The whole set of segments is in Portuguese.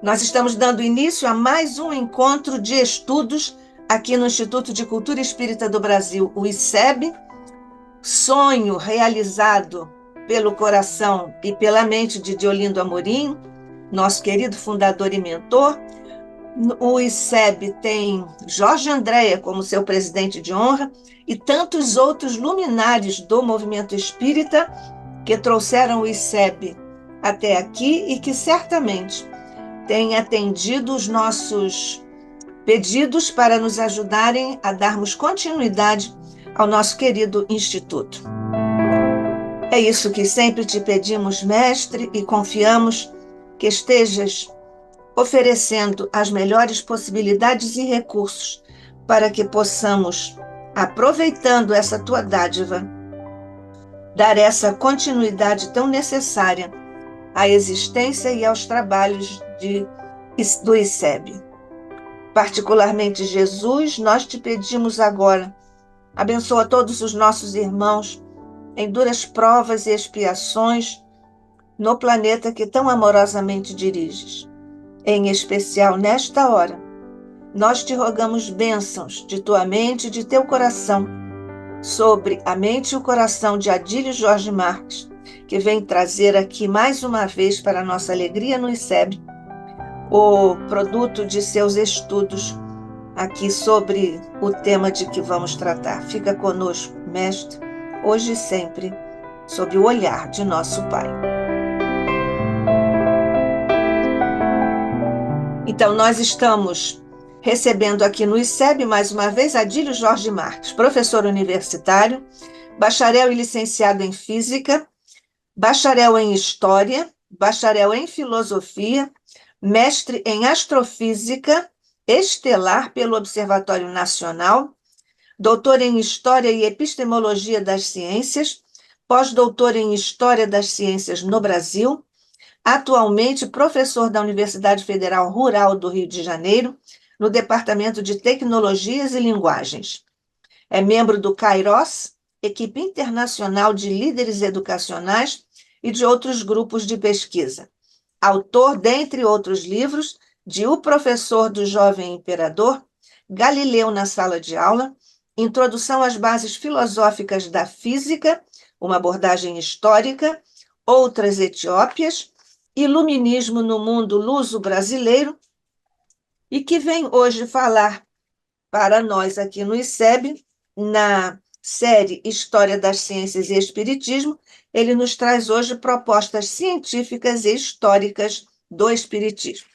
Nós estamos dando início a mais um encontro de estudos aqui no Instituto de Cultura Espírita do Brasil, o ICEB, sonho realizado pelo coração e pela mente de Diolindo Amorim, nosso querido fundador e mentor. O ICEB tem Jorge Andréa como seu presidente de honra e tantos outros luminares do movimento espírita que trouxeram o ICEB até aqui e que certamente têm atendido os nossos pedidos para nos ajudarem a darmos continuidade ao nosso querido Instituto. É isso que sempre te pedimos, mestre, e confiamos que estejas oferecendo as melhores possibilidades e recursos para que possamos, aproveitando essa tua dádiva, dar essa continuidade tão necessária à existência e aos trabalhos do ICEB. Particularmente, Jesus, nós te pedimos agora, abençoa todos os nossos irmãos em duras provas e expiações no planeta que tão amorosamente diriges. Em especial nesta hora, nós te rogamos bênçãos de tua mente e de teu coração sobre a mente e o coração de Adílio Jorge Marques, que vem trazer aqui mais uma vez para a nossa alegria no ICEB o produto de seus estudos aqui sobre o tema de que vamos tratar. Fica conosco, mestre, hoje e sempre, sob o olhar de nosso Pai. Então, nós estamos recebendo aqui no ICEB, mais uma vez, Adílio Jorge Marques, professor universitário, bacharel e licenciado em Física, bacharel em História, bacharel em Filosofia, mestre em Astrofísica Estelar pelo Observatório Nacional, doutor em História e Epistemologia das Ciências, pós-doutor em História das Ciências no Brasil, atualmente professor da Universidade Federal Rural do Rio de Janeiro, no Departamento de Tecnologias e Linguagens. É membro do Kairos, equipe internacional de líderes educacionais e de outros grupos de pesquisa. Autor, dentre outros livros, de O Professor do Jovem Imperador, Galileu na Sala de Aula, Introdução às Bases Filosóficas da Física, uma abordagem histórica, Outras Etiópias, Iluminismo no Mundo Luso-Brasileiro, e que vem hoje falar para nós aqui no ICEB, na série História das Ciências e Espiritismo. Ele nos traz hoje propostas científicas e históricas do Espiritismo.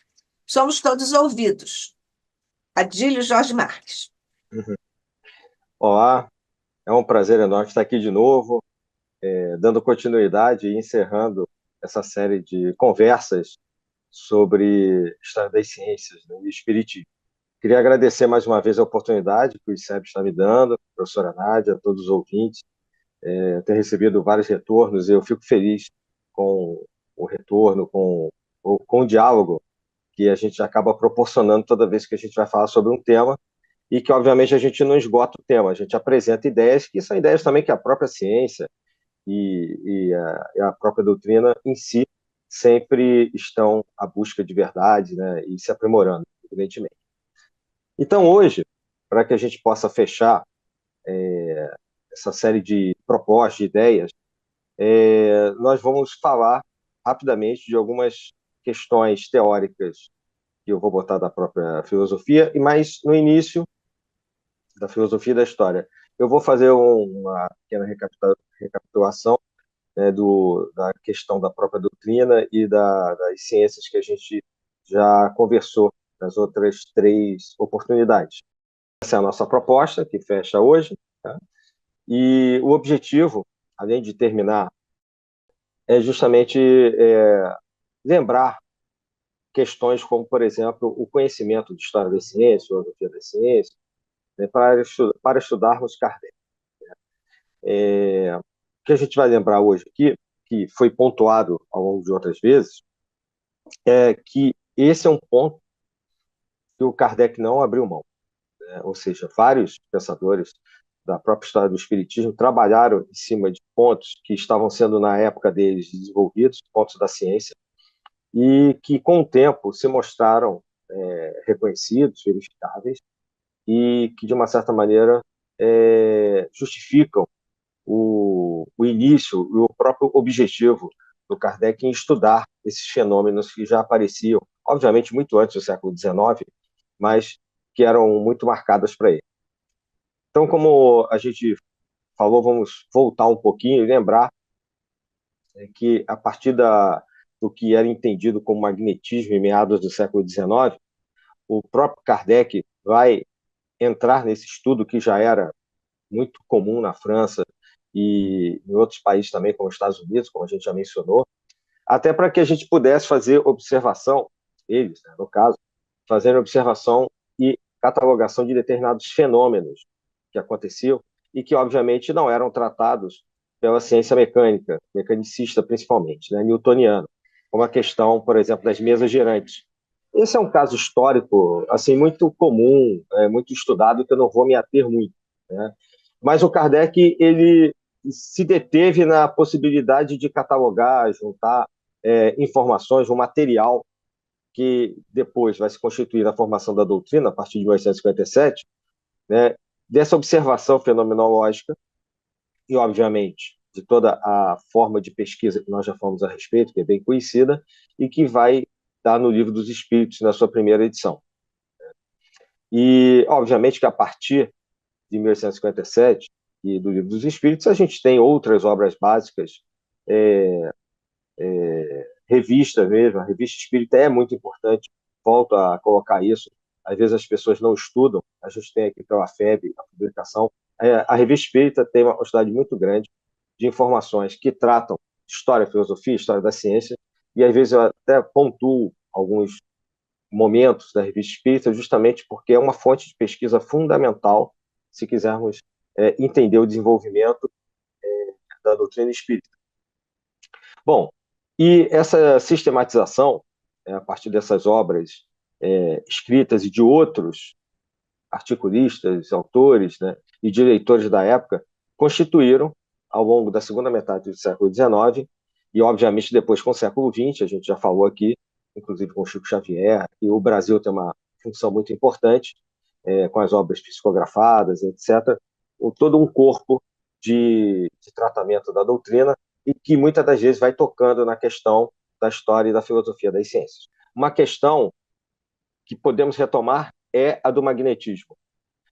Somos todos ouvidos. Adílio Jorge Marques. Olá, é um prazer enorme estar aqui de novo, dando continuidade e encerrando essa série de conversas sobre história das ciências, né, e espiritismo. Queria agradecer mais uma vez a oportunidade que o ICEB está me dando, a professora Nádia, a todos os ouvintes. Eu tenho recebido vários retornos e eu fico feliz com o retorno, com o diálogo que a gente acaba proporcionando toda vez que a gente vai falar sobre um tema, e que, obviamente, a gente não esgota o tema, a gente apresenta ideias que são ideias também que a própria ciência e a própria doutrina em si sempre estão à busca de verdade, né, e se aprimorando, evidentemente. Então, hoje, para que a gente possa fechar essa série de propostas, de ideias, nós vamos falar rapidamente de algumas questões teóricas que eu vou botar da própria filosofia, e mais no início da filosofia e da história. Eu vou fazer uma pequena recapitulação, né, da questão da própria doutrina e das ciências que a gente já conversou nas outras três oportunidades. Essa é a nossa proposta, que fecha hoje, tá? E o objetivo, além de terminar, é justamente lembrar questões como, por exemplo, o conhecimento de história da ciência, filosofia da ciência, né, para estudarmos Kardec. O que a gente vai lembrar hoje aqui, que foi pontuado ao longo de outras vezes, é que esse é um ponto que o Kardec não abriu mão, né? Ou seja, vários pensadores da própria história do Espiritismo trabalharam em cima de pontos que estavam sendo, na época deles, desenvolvidos, pontos da ciência, e que, com o tempo, se mostraram reconhecidos, verificáveis, e que, de uma certa maneira, justificam o início e o próprio objetivo do Kardec em estudar esses fenômenos que já apareciam, obviamente, muito antes do século XIX, mas que eram muito marcadas para ele. Então, como a gente falou, vamos voltar um pouquinho e lembrar que, a partir do que era entendido como magnetismo em meados do século XIX, o próprio Kardec vai entrar nesse estudo que já era muito comum na França e em outros países também, como os Estados Unidos, como a gente já mencionou, até para que a gente pudesse fazer observação, eles, né, no caso, fazendo observação e catalogação de determinados fenômenos que aconteciam e que, obviamente, não eram tratados pela ciência mecânica, mecanicista principalmente, né, newtoniana, como a questão, por exemplo, das mesas girantes. Esse é um caso histórico assim muito comum, muito estudado, que eu não vou me ater muito, né? Mas o Kardec ele se deteve na possibilidade de catalogar, juntar informações, um material que depois vai se constituir na formação da doutrina, a partir de 1857, né, dessa observação fenomenológica e, obviamente, de toda a forma de pesquisa que nós já falamos a respeito, que é bem conhecida, e que vai estar no Livro dos Espíritos, na sua primeira edição. E, obviamente, que a partir de 1857 e do Livro dos Espíritos, a gente tem outras obras básicas, revista mesmo, a revista espírita é muito importante, volto a colocar isso, às vezes as pessoas não estudam, a gente tem aqui pela FEB, a publicação, a revista espírita tem uma quantidade muito grande de informações que tratam de história, filosofia, história da ciência, e às vezes eu até pontuo alguns momentos da revista espírita justamente porque é uma fonte de pesquisa fundamental se quisermos entender o desenvolvimento da doutrina espírita. Bom, e essa sistematização, a partir dessas obras escritas e de outros articulistas, autores, né, e diretores da época, constituíram, ao longo da segunda metade do século XIX, e obviamente depois com o século XX, a gente já falou aqui, inclusive com Chico Xavier, e o Brasil tem uma função muito importante, com as obras psicografadas, etc., todo um corpo de tratamento da doutrina e que muitas das vezes vai tocando na questão da história e da filosofia das ciências. Uma questão que podemos retomar é a do magnetismo.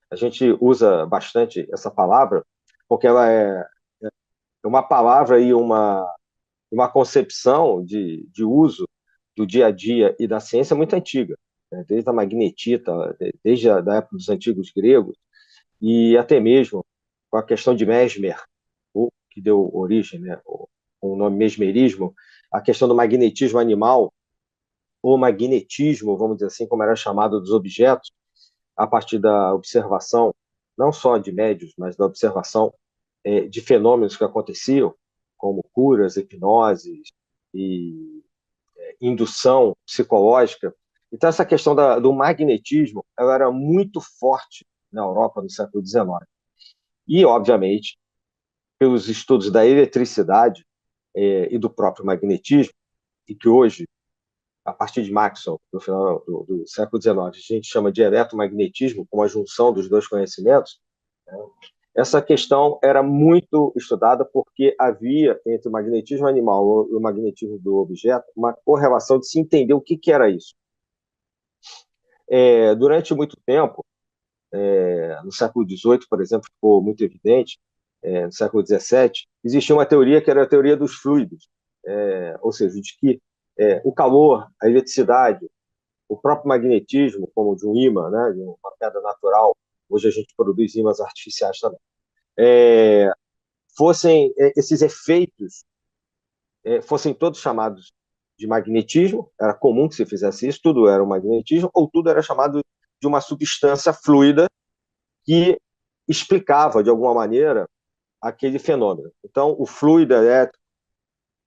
A gente usa bastante essa palavra porque ela é uma palavra e uma concepção de uso do dia a dia e da ciência muito antiga, né? Desde a magnetita, desde a da época dos antigos gregos, e até mesmo com a questão de Mesmer, que deu origem, né, o nome mesmerismo, a questão do magnetismo animal, ou magnetismo, vamos dizer assim, como era chamado dos objetos, a partir da observação, não só de médios, mas da observação de fenômenos que aconteciam, como curas, hipnoses e indução psicológica. Então, essa questão do magnetismo ela era muito forte na Europa no século XIX. E, obviamente, pelos estudos da eletricidade e do próprio magnetismo, e que hoje, a partir de Maxwell, no final do século XIX, a gente chama de eletromagnetismo, como a junção dos dois conhecimentos, né? Essa questão era muito estudada porque havia entre o magnetismo animal e o magnetismo do objeto uma correlação de se entender o que era isso. Durante muito tempo, no século XVIII, por exemplo, ficou muito evidente, no século XVII, existia uma teoria que era a teoria dos fluidos, ou seja, de que o calor, a eletricidade, o próprio magnetismo, como de um ímã, né, de uma pedra natural, hoje a gente produz ímãs artificiais também, fossem esses efeitos fossem todos chamados de magnetismo, era comum que se fizesse isso, tudo era um magnetismo, ou tudo era chamado de uma substância fluida que explicava, de alguma maneira, aquele fenômeno. Então, o fluido elétrico,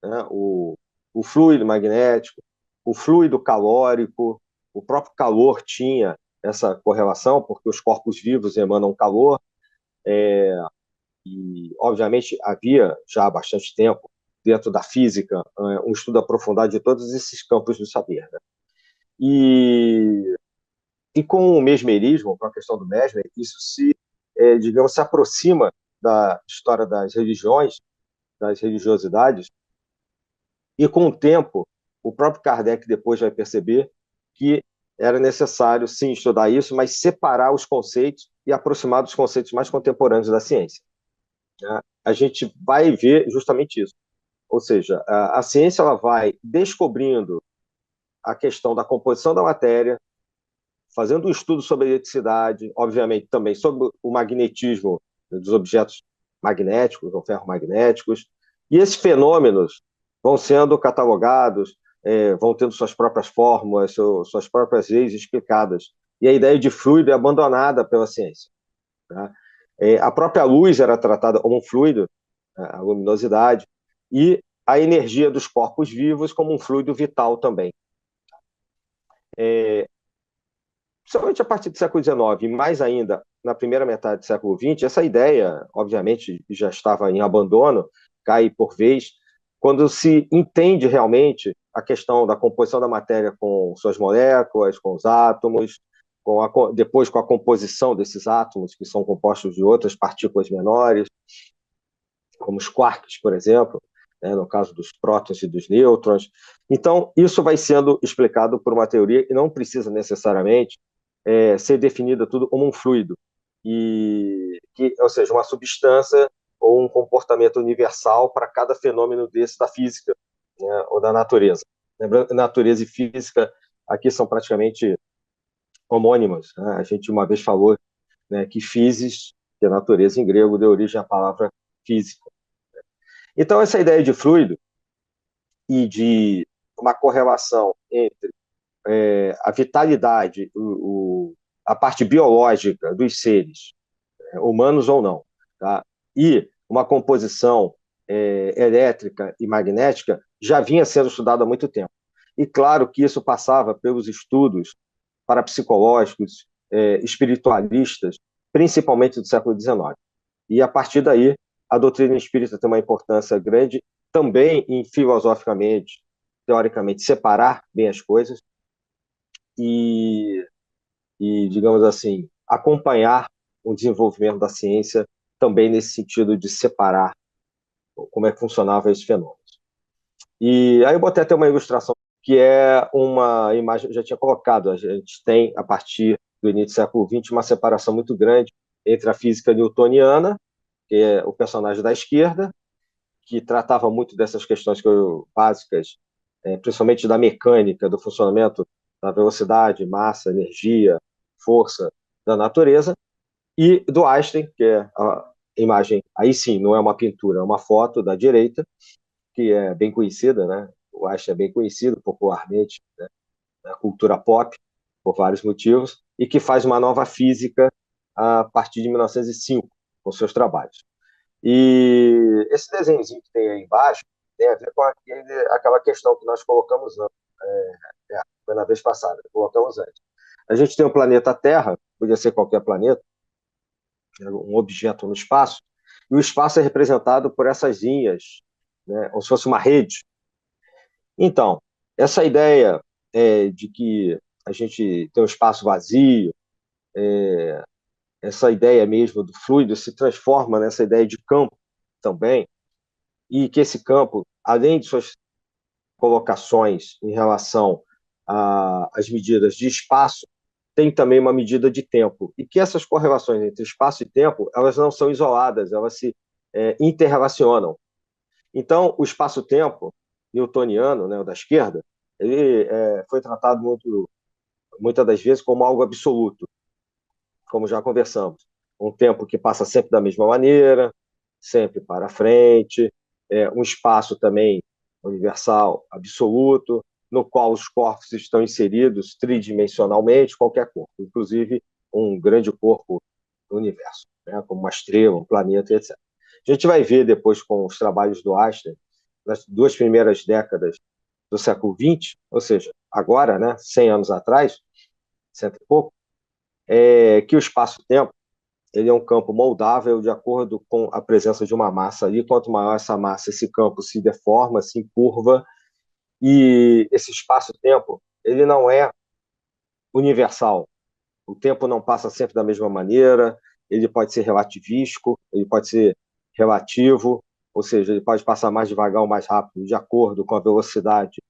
né, o fluido magnético, o fluido calórico, o próprio calor tinha essa correlação, porque os corpos vivos emanam calor, e, obviamente, havia já há bastante tempo dentro da física, um estudo aprofundado de todos esses campos do saber, né? E com o mesmerismo, com a questão do Mesmer, isso digamos, se aproxima da história das religiões, das religiosidades, e com o tempo, o próprio Kardec depois vai perceber que era necessário, sim, estudar isso, mas separar os conceitos e aproximar dos conceitos mais contemporâneos da ciência, né? A gente vai ver justamente isso. Ou seja, a ciência ela vai descobrindo a questão da composição da matéria, fazendo um estudo sobre a eletricidade, obviamente também sobre o magnetismo dos objetos magnéticos ou ferromagnéticos, e esses fenômenos vão sendo catalogados, vão tendo suas próprias fórmulas, suas próprias leis explicadas. E a ideia de fluido é abandonada pela ciência, tá? A própria luz era tratada como um fluido, a luminosidade, e a energia dos corpos vivos como um fluido vital também. Principalmente a partir do século XIX, e mais ainda na primeira metade do século XX, essa ideia, obviamente, já estava em abandono, cai por vez, quando se entende realmente a questão da composição da matéria com suas moléculas, com os átomos, depois com a composição desses átomos, que são compostos de outras partículas menores, como os quarks, por exemplo, né, no caso dos prótons e dos nêutrons. Então, isso vai sendo explicado por uma teoria que não precisa necessariamente ser definida tudo como um fluido, ou seja, uma substância ou um comportamento universal para cada fenômeno desse da física, né, ou da natureza. Lembrando que natureza e física aqui são praticamente homônimas, né? A gente uma vez falou, né, que physis, que é natureza em grego, deu origem à palavra física. Então, essa ideia de fluido e de uma correlação entre a vitalidade, a parte biológica dos seres, humanos ou não, tá? E uma composição elétrica e magnética já vinha sendo estudada há muito tempo. E claro que isso passava pelos estudos parapsicológicos, espiritualistas, principalmente do século XIX. E a partir daí, a doutrina espírita tem uma importância grande também em filosoficamente, teoricamente, separar bem as coisas e, digamos assim, acompanhar o desenvolvimento da ciência também nesse sentido de separar como é que funcionava esses fenômenos. E aí eu botei até uma ilustração que é uma imagem que eu já tinha colocado. A gente tem, a partir do início do século XX, uma separação muito grande entre a física newtoniana, que é o personagem da esquerda, que tratava muito dessas questões básicas, principalmente da mecânica, do funcionamento da velocidade, massa, energia, força da natureza, e do Einstein, que é a imagem, aí sim, não é uma pintura, é uma foto da direita, que é bem conhecida, né? O Einstein é bem conhecido popularmente, né, na cultura pop, por vários motivos, e que faz uma nova física a partir de 1905, com seus trabalhos. E esse desenhozinho que tem aí embaixo tem a ver com aquela questão que nós colocamos antes, foi na vez passada, colocamos antes. A gente tem o planeta Terra, podia ser qualquer planeta, um objeto no espaço, e o espaço é representado por essas linhas, né, como se fosse uma rede. Então, essa ideia de que a gente tem um espaço vazio, essa ideia mesmo do fluido se transforma nessa ideia de campo também, e que esse campo, além de suas colocações em relação às medidas de espaço, tem também uma medida de tempo, e que essas correlações entre espaço e tempo, elas não são isoladas, elas se interrelacionam. Então, o espaço-tempo newtoniano, né, o da esquerda, ele foi tratado muitas das vezes como algo absoluto, como já conversamos. Um tempo que passa sempre da mesma maneira, sempre para frente, um espaço também universal, absoluto, no qual os corpos estão inseridos tridimensionalmente, qualquer corpo, inclusive um grande corpo do universo, né, como uma estrela, um planeta, etc. A gente vai ver depois com os trabalhos do Einstein, nas 2 primeiras décadas do século XX, ou seja, agora, né, 100 anos atrás, cento e pouco, que o espaço-tempo ele é um campo moldável de acordo com a presença de uma massa ali. Quanto maior essa massa, esse campo se deforma, se encurva, e esse espaço-tempo, ele não é universal. O tempo não passa sempre da mesma maneira, ele pode ser relativístico, ele pode ser relativo, ou seja, ele pode passar mais devagar ou mais rápido, de acordo com a velocidade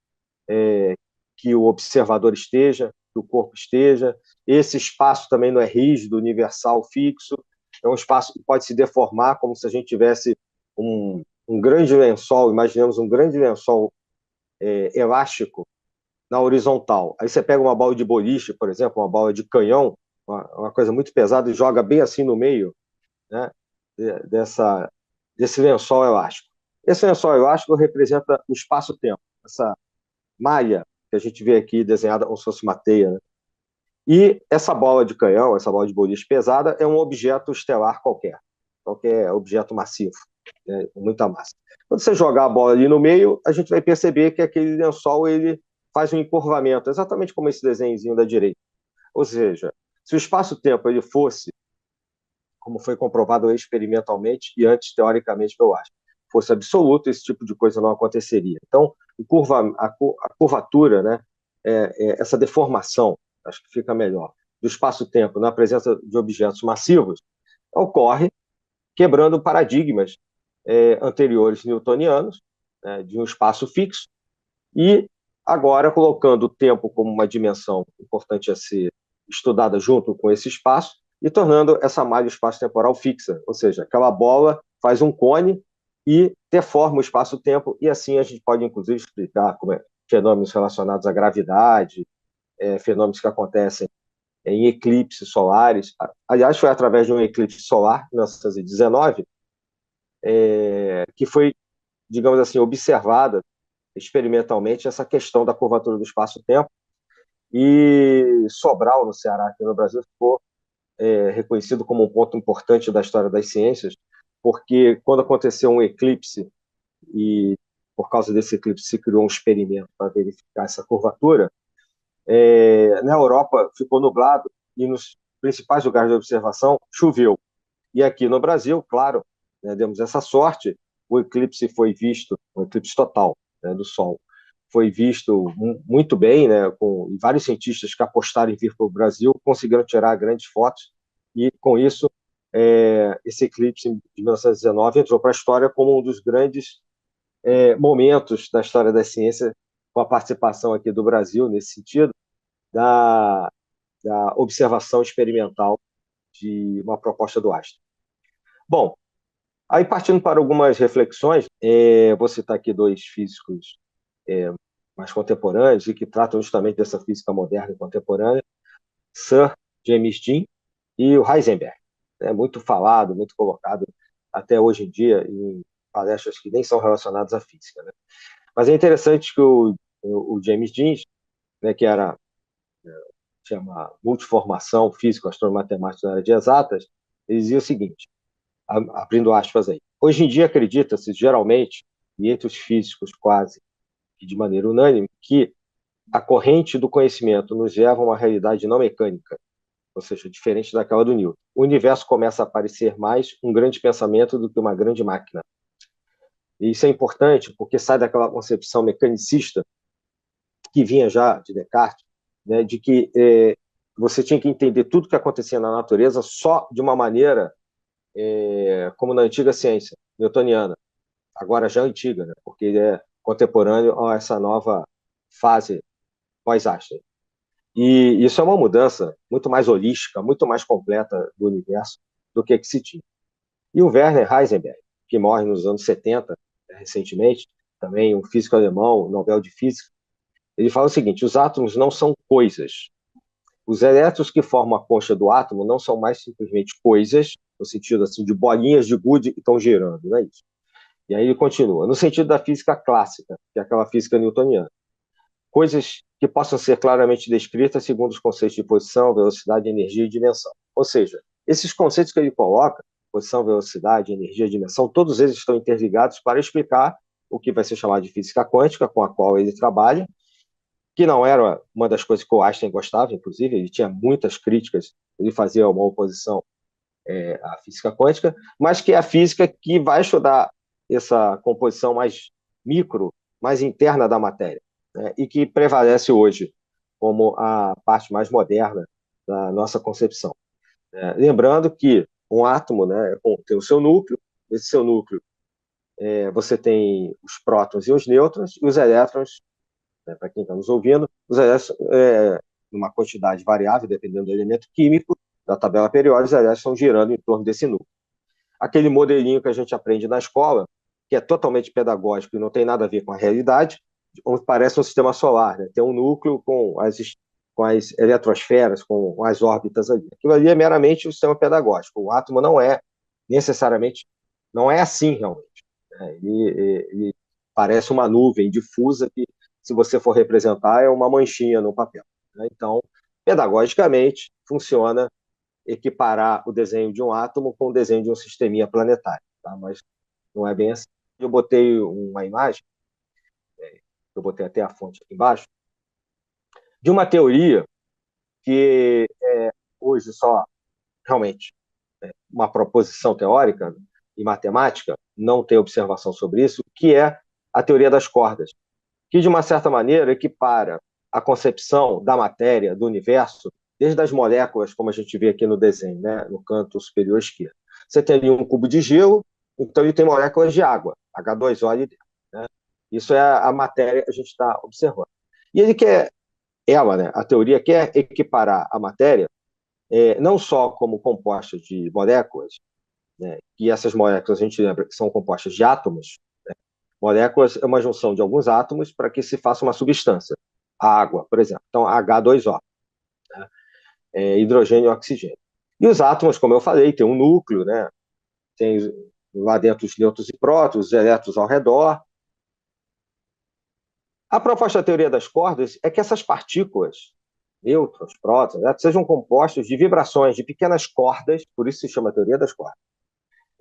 que o observador esteja, que o corpo esteja. Esse espaço também não é rígido, universal, fixo. É um espaço que pode se deformar, como se a gente tivesse um grande lençol, imaginemos um grande lençol elástico na horizontal. Aí você pega uma bola de boliche, por exemplo, uma bola de canhão, uma coisa muito pesada, e joga bem assim no meio, né, desse lençol elástico. Esse lençol elástico representa o espaço-tempo, essa malha que a gente vê aqui desenhada como se fosse uma teia, né? E essa bola de canhão, essa bola de boliche pesada, é um objeto estelar qualquer objeto massivo, né, com muita massa. Quando você jogar a bola ali no meio, a gente vai perceber que aquele lençol ele faz um encurvamento, exatamente como esse desenhozinho da direita. Ou seja, se o espaço-tempo ele fosse, como foi comprovado experimentalmente e antes teoricamente pelo Einstein, fosse absoluto, esse tipo de coisa não aconteceria. Então, a curvatura, né, essa deformação, acho que fica melhor, do espaço-tempo na presença de objetos massivos, ocorre quebrando paradigmas anteriores newtonianos, né, de um espaço fixo, e agora colocando o tempo como uma dimensão importante a ser estudada junto com esse espaço e tornando essa malha espaço-temporal fixa, ou seja, aquela bola faz um cone e deforma o espaço-tempo, e assim a gente pode inclusive explicar fenômenos relacionados à gravidade, fenômenos que acontecem em eclipses solares. Aliás, foi através de um eclipse solar, em 1919, que foi, digamos assim, observada experimentalmente essa questão da curvatura do espaço-tempo, e Sobral, no Ceará, aqui no Brasil, ficou reconhecido como um ponto importante da história das ciências, porque quando aconteceu um eclipse, e por causa desse eclipse se criou um experimento para verificar essa curvatura, na Europa ficou nublado e nos principais lugares de observação choveu. E aqui no Brasil, claro, né, demos essa sorte, o eclipse foi visto, um eclipse total, né, do Sol, foi visto muito bem, né, com vários cientistas que apostaram em vir para o Brasil conseguiram tirar grandes fotos, e com isso esse eclipse de 1919 entrou para a história como um dos grandes momentos da história da ciência, com a participação aqui do Brasil nesse sentido, da, da observação experimental de uma proposta do Einstein. Bom, aí partindo para algumas reflexões, vou citar aqui dois físicos mais contemporâneos e que tratam justamente dessa física moderna e contemporânea, Sir James Dean e o Heisenberg. É muito falado, muito colocado até hoje em dia em palestras que nem são relacionadas à física, né? Mas é interessante que o James Dean, né, que era chama multiformação físico, astronomatemático na área de exatas, ele dizia o seguinte, abrindo aspas aí: hoje em dia acredita-se geralmente, e entre os físicos quase que de maneira unânime, que a corrente do conhecimento nos leva a uma realidade não mecânica, ou seja, diferente daquela do Newton. O universo começa a parecer mais um grande pensamento do que uma grande máquina. E isso é importante porque sai daquela concepção mecanicista que vinha já de Descartes, né, de que você tinha que entender tudo que acontecia na natureza só de uma maneira como na antiga ciência newtoniana, agora já antiga, né, porque ele é contemporâneo a essa nova fase pós-Einstein. E isso é uma mudança muito mais holística, muito mais completa do universo do que se tinha. E o Werner Heisenberg, que morre nos anos 70, recentemente, também um físico alemão, Nobel de Física, ele fala o seguinte: os átomos não são coisas. Os elétrons que formam a concha do átomo não são mais simplesmente coisas, no sentido assim de bolinhas de gude que estão girando, não é isso? E aí ele continua, no sentido da física clássica, que é aquela física newtoniana. Coisas que possam ser claramente descritas segundo os conceitos de posição, velocidade, energia e dimensão. Ou seja, esses conceitos que ele coloca, posição, velocidade, energia e dimensão, todos eles estão interligados para explicar o que vai ser chamado de física quântica, com a qual ele trabalha, que não era uma das coisas que o Einstein gostava, inclusive, ele tinha muitas críticas, ele fazia uma oposição a física quântica, mas que é a física que vai estudar essa composição mais micro, mais interna da matéria, né, e que prevalece hoje como a parte mais moderna da nossa concepção. Lembrando que um átomo, né, tem o seu núcleo, esse seu núcleo você tem os prótons e os nêutrons, e os elétrons, né, para quem está nos ouvindo, os elétrons, numa quantidade variável, dependendo do elemento químico, da tabela periódica, os elétrons estão girando em torno desse núcleo. Aquele modelinho que a gente aprende na escola, que é totalmente pedagógico e não tem nada a ver com a realidade, onde parece um sistema solar, né? Tem um núcleo com as eletrosferas, com as órbitas ali. Aquilo ali é meramente um sistema pedagógico. O átomo não é necessariamente, não é assim realmente, né? Ele parece uma nuvem difusa que, se você for representar, é uma manchinha no papel, né? Então, pedagogicamente, funciona equiparar o desenho de um átomo com o desenho de um sisteminha planetário, tá? Mas não é bem assim. Eu botei uma imagem, eu botei até a fonte aqui embaixo, de uma teoria que hoje só realmente uma proposição teórica e matemática, não tem observação sobre isso, que é a teoria das cordas, que de uma certa maneira equipara a concepção da matéria, do universo, desde as moléculas, como a gente vê aqui no desenho, né, no canto superior esquerdo. Você tem ali um cubo de gelo, então ele tem moléculas de água, H2O ali dentro, né? Isso é a matéria que a gente está observando. E né, a teoria quer equiparar a matéria não só como composta de moléculas, né, e essas moléculas a gente lembra que são compostas de átomos. Moléculas é uma junção de alguns átomos para que se faça uma substância. A água, por exemplo. Então, H2O, né? Hidrogênio e oxigênio. E os átomos, como eu falei, tem um núcleo, né? Tem lá dentro os nêutrons e prótons, os elétrons ao redor. A proposta da teoria das cordas é que essas partículas, nêutrons, prótons, sejam compostos de vibrações de pequenas cordas, por isso se chama teoria das cordas,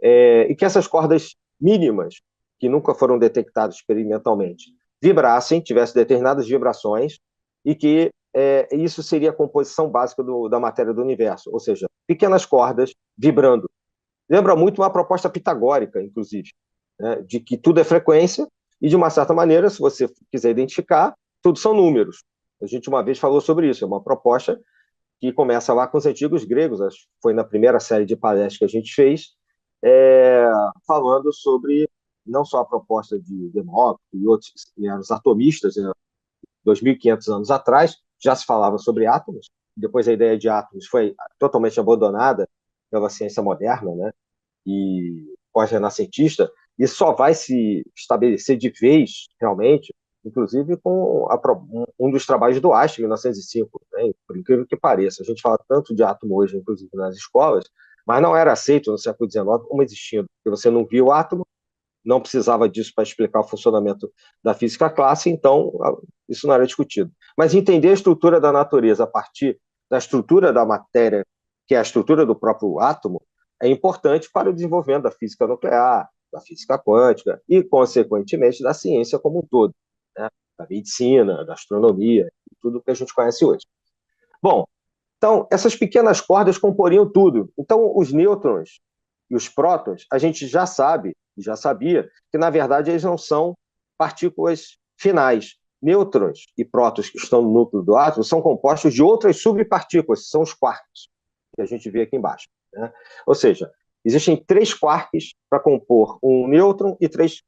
e que essas cordas mínimas, que nunca foram detectadas experimentalmente, vibrassem, tivessem determinadas vibrações, e que isso seria a composição básica da matéria do universo, ou seja, pequenas cordas vibrando. Lembra muito uma proposta pitagórica, inclusive, né, de que tudo é frequência, e de uma certa maneira, se você quiser identificar, tudo são números. A gente uma vez falou sobre isso, é uma proposta que começa lá com os antigos gregos, acho que foi na primeira série de palestras que a gente fez, falando sobre não só a proposta de Demócrito e outros, os atomistas, 2.500 anos atrás, já se falava sobre átomos, depois a ideia de átomos foi totalmente abandonada pela ciência moderna, né, e pós-renascentista, e só vai se estabelecer de vez, realmente, inclusive com um dos trabalhos do Einstein, em 1905, né? Por incrível que pareça. A gente fala tanto de átomo hoje, inclusive nas escolas, mas não era aceito no século XIX como existindo, porque você não via o átomo, não precisava disso para explicar o funcionamento da física clássica, então isso não era discutido. Mas entender a estrutura da natureza a partir da estrutura da matéria, que é a estrutura do próprio átomo, é importante para o desenvolvimento da física nuclear, da física quântica e, consequentemente, da ciência como um todo, né? Da medicina, da astronomia, tudo que a gente conhece hoje. Bom, então, essas pequenas cordas comporiam tudo. Então, os nêutrons e os prótons, a gente já sabe, já sabia, que, na verdade, eles não são partículas finais. Nêutrons e prótons que estão no núcleo do átomo são compostos de outras subpartículas, que são os quarks, que a gente vê aqui embaixo, né? Ou seja, existem 3 quarks para compor um nêutron e 3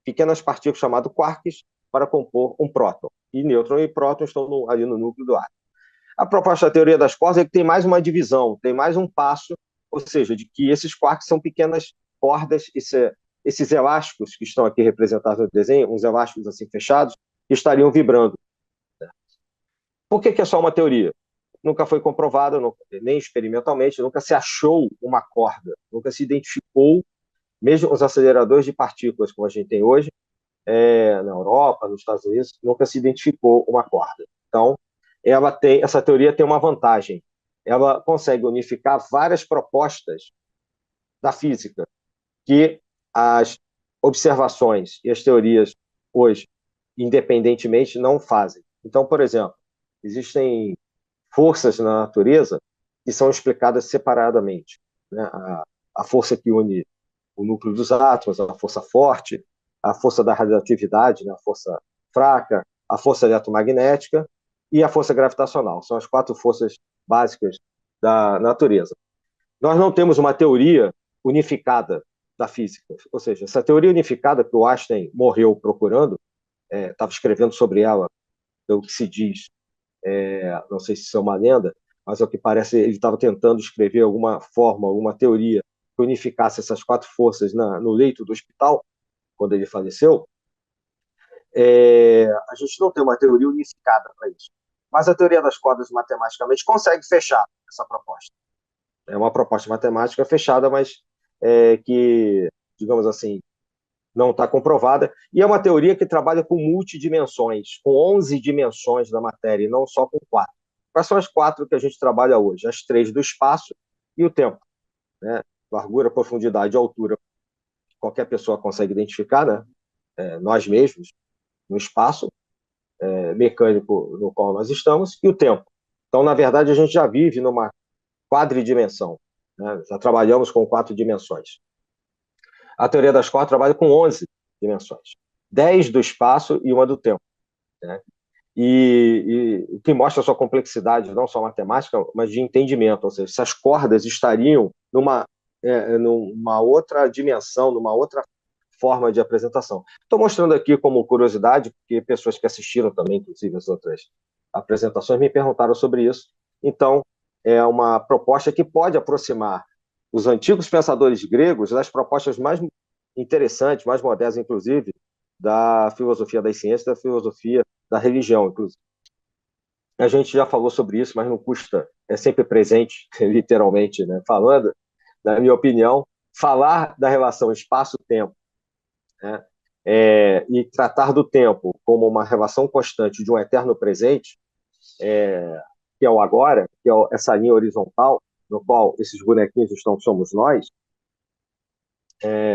pequenas partículas chamadas quarks para compor um próton. E nêutron e próton estão ali no núcleo do átomo. A proposta da teoria das cordas é que tem mais uma divisão, tem mais um passo, ou seja, de que esses quarks são pequenas cordas, esses elásticos que estão aqui representados no desenho, uns elásticos assim fechados, que estariam vibrando. Por que é só uma teoria? Nunca foi comprovada, nem experimentalmente, nunca se achou uma corda, nunca se identificou, mesmo os aceleradores de partículas como a gente tem hoje, na Europa, nos Estados Unidos, nunca se identificou uma corda. Então, essa teoria tem uma vantagem. Ela consegue unificar várias propostas da física que as observações e as teorias hoje, independentemente, não fazem. Então, por exemplo, existem forças na natureza que são explicadas separadamente. né, a força que une o núcleo dos átomos, a força forte, a força da radioatividade, né, a força fraca, a força eletromagnética e a força gravitacional. São as 4 forças básicas da natureza. Nós não temos uma teoria unificada da física, ou seja, essa teoria unificada que o Einstein morreu procurando, estava escrevendo sobre ela, pelo que se diz, não sei se isso é uma lenda, mas ao que parece ele estava tentando escrever alguma forma, alguma teoria que unificasse essas 4 forças no leito do hospital, quando ele faleceu. A gente não tem uma teoria unificada para isso. Mas a teoria das cordas matematicamente consegue fechar essa proposta. É uma proposta matemática fechada, mas que, digamos assim, não está comprovada. E é uma teoria que trabalha com multidimensões, com 11 dimensões da matéria, e não só com 4. Quais são as 4 que a gente trabalha hoje? As 3 do espaço e o tempo. Né? Largura, profundidade e altura. Qualquer pessoa consegue identificar, né? Nós mesmos, no espaço mecânico no qual nós estamos, e o tempo. Então, na verdade, a gente já vive numa quadridimensão. Né? Já trabalhamos com 4 dimensões. A teoria das 4 trabalha com 11 dimensões. 10 do espaço e uma do tempo. Né? E o que mostra a sua complexidade, não só matemática, mas de entendimento. Ou seja, essas cordas estariam numa outra dimensão, numa outra forma de apresentação. Estou mostrando aqui como curiosidade, porque pessoas que assistiram também, inclusive, as outras apresentações, me perguntaram sobre isso. Então, é uma proposta que pode aproximar os antigos pensadores gregos das propostas mais interessantes, mais modernas, inclusive, da filosofia das ciências, da filosofia da religião, inclusive. A gente já falou sobre isso, mas não custa, é sempre presente, literalmente, né? Falando, na minha opinião, falar da relação espaço-tempo, né? E tratar do tempo como uma relação constante de um eterno presente, que é o agora, que é essa linha horizontal, no qual esses bonequinhos somos nós,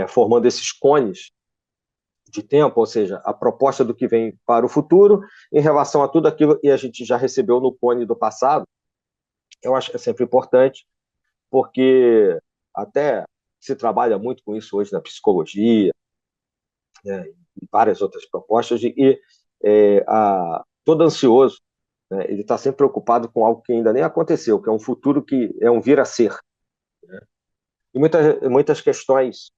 formando esses cones de tempo, ou seja, a proposta do que vem para o futuro em relação a tudo aquilo que a gente já recebeu no cone do passado. Eu acho que é sempre importante, porque até se trabalha muito com isso hoje na psicologia, né, e várias outras propostas, e todo ansioso, né, ele está sempre preocupado com algo que ainda nem aconteceu, que é um futuro que é um vir a ser. Né? E muitas questões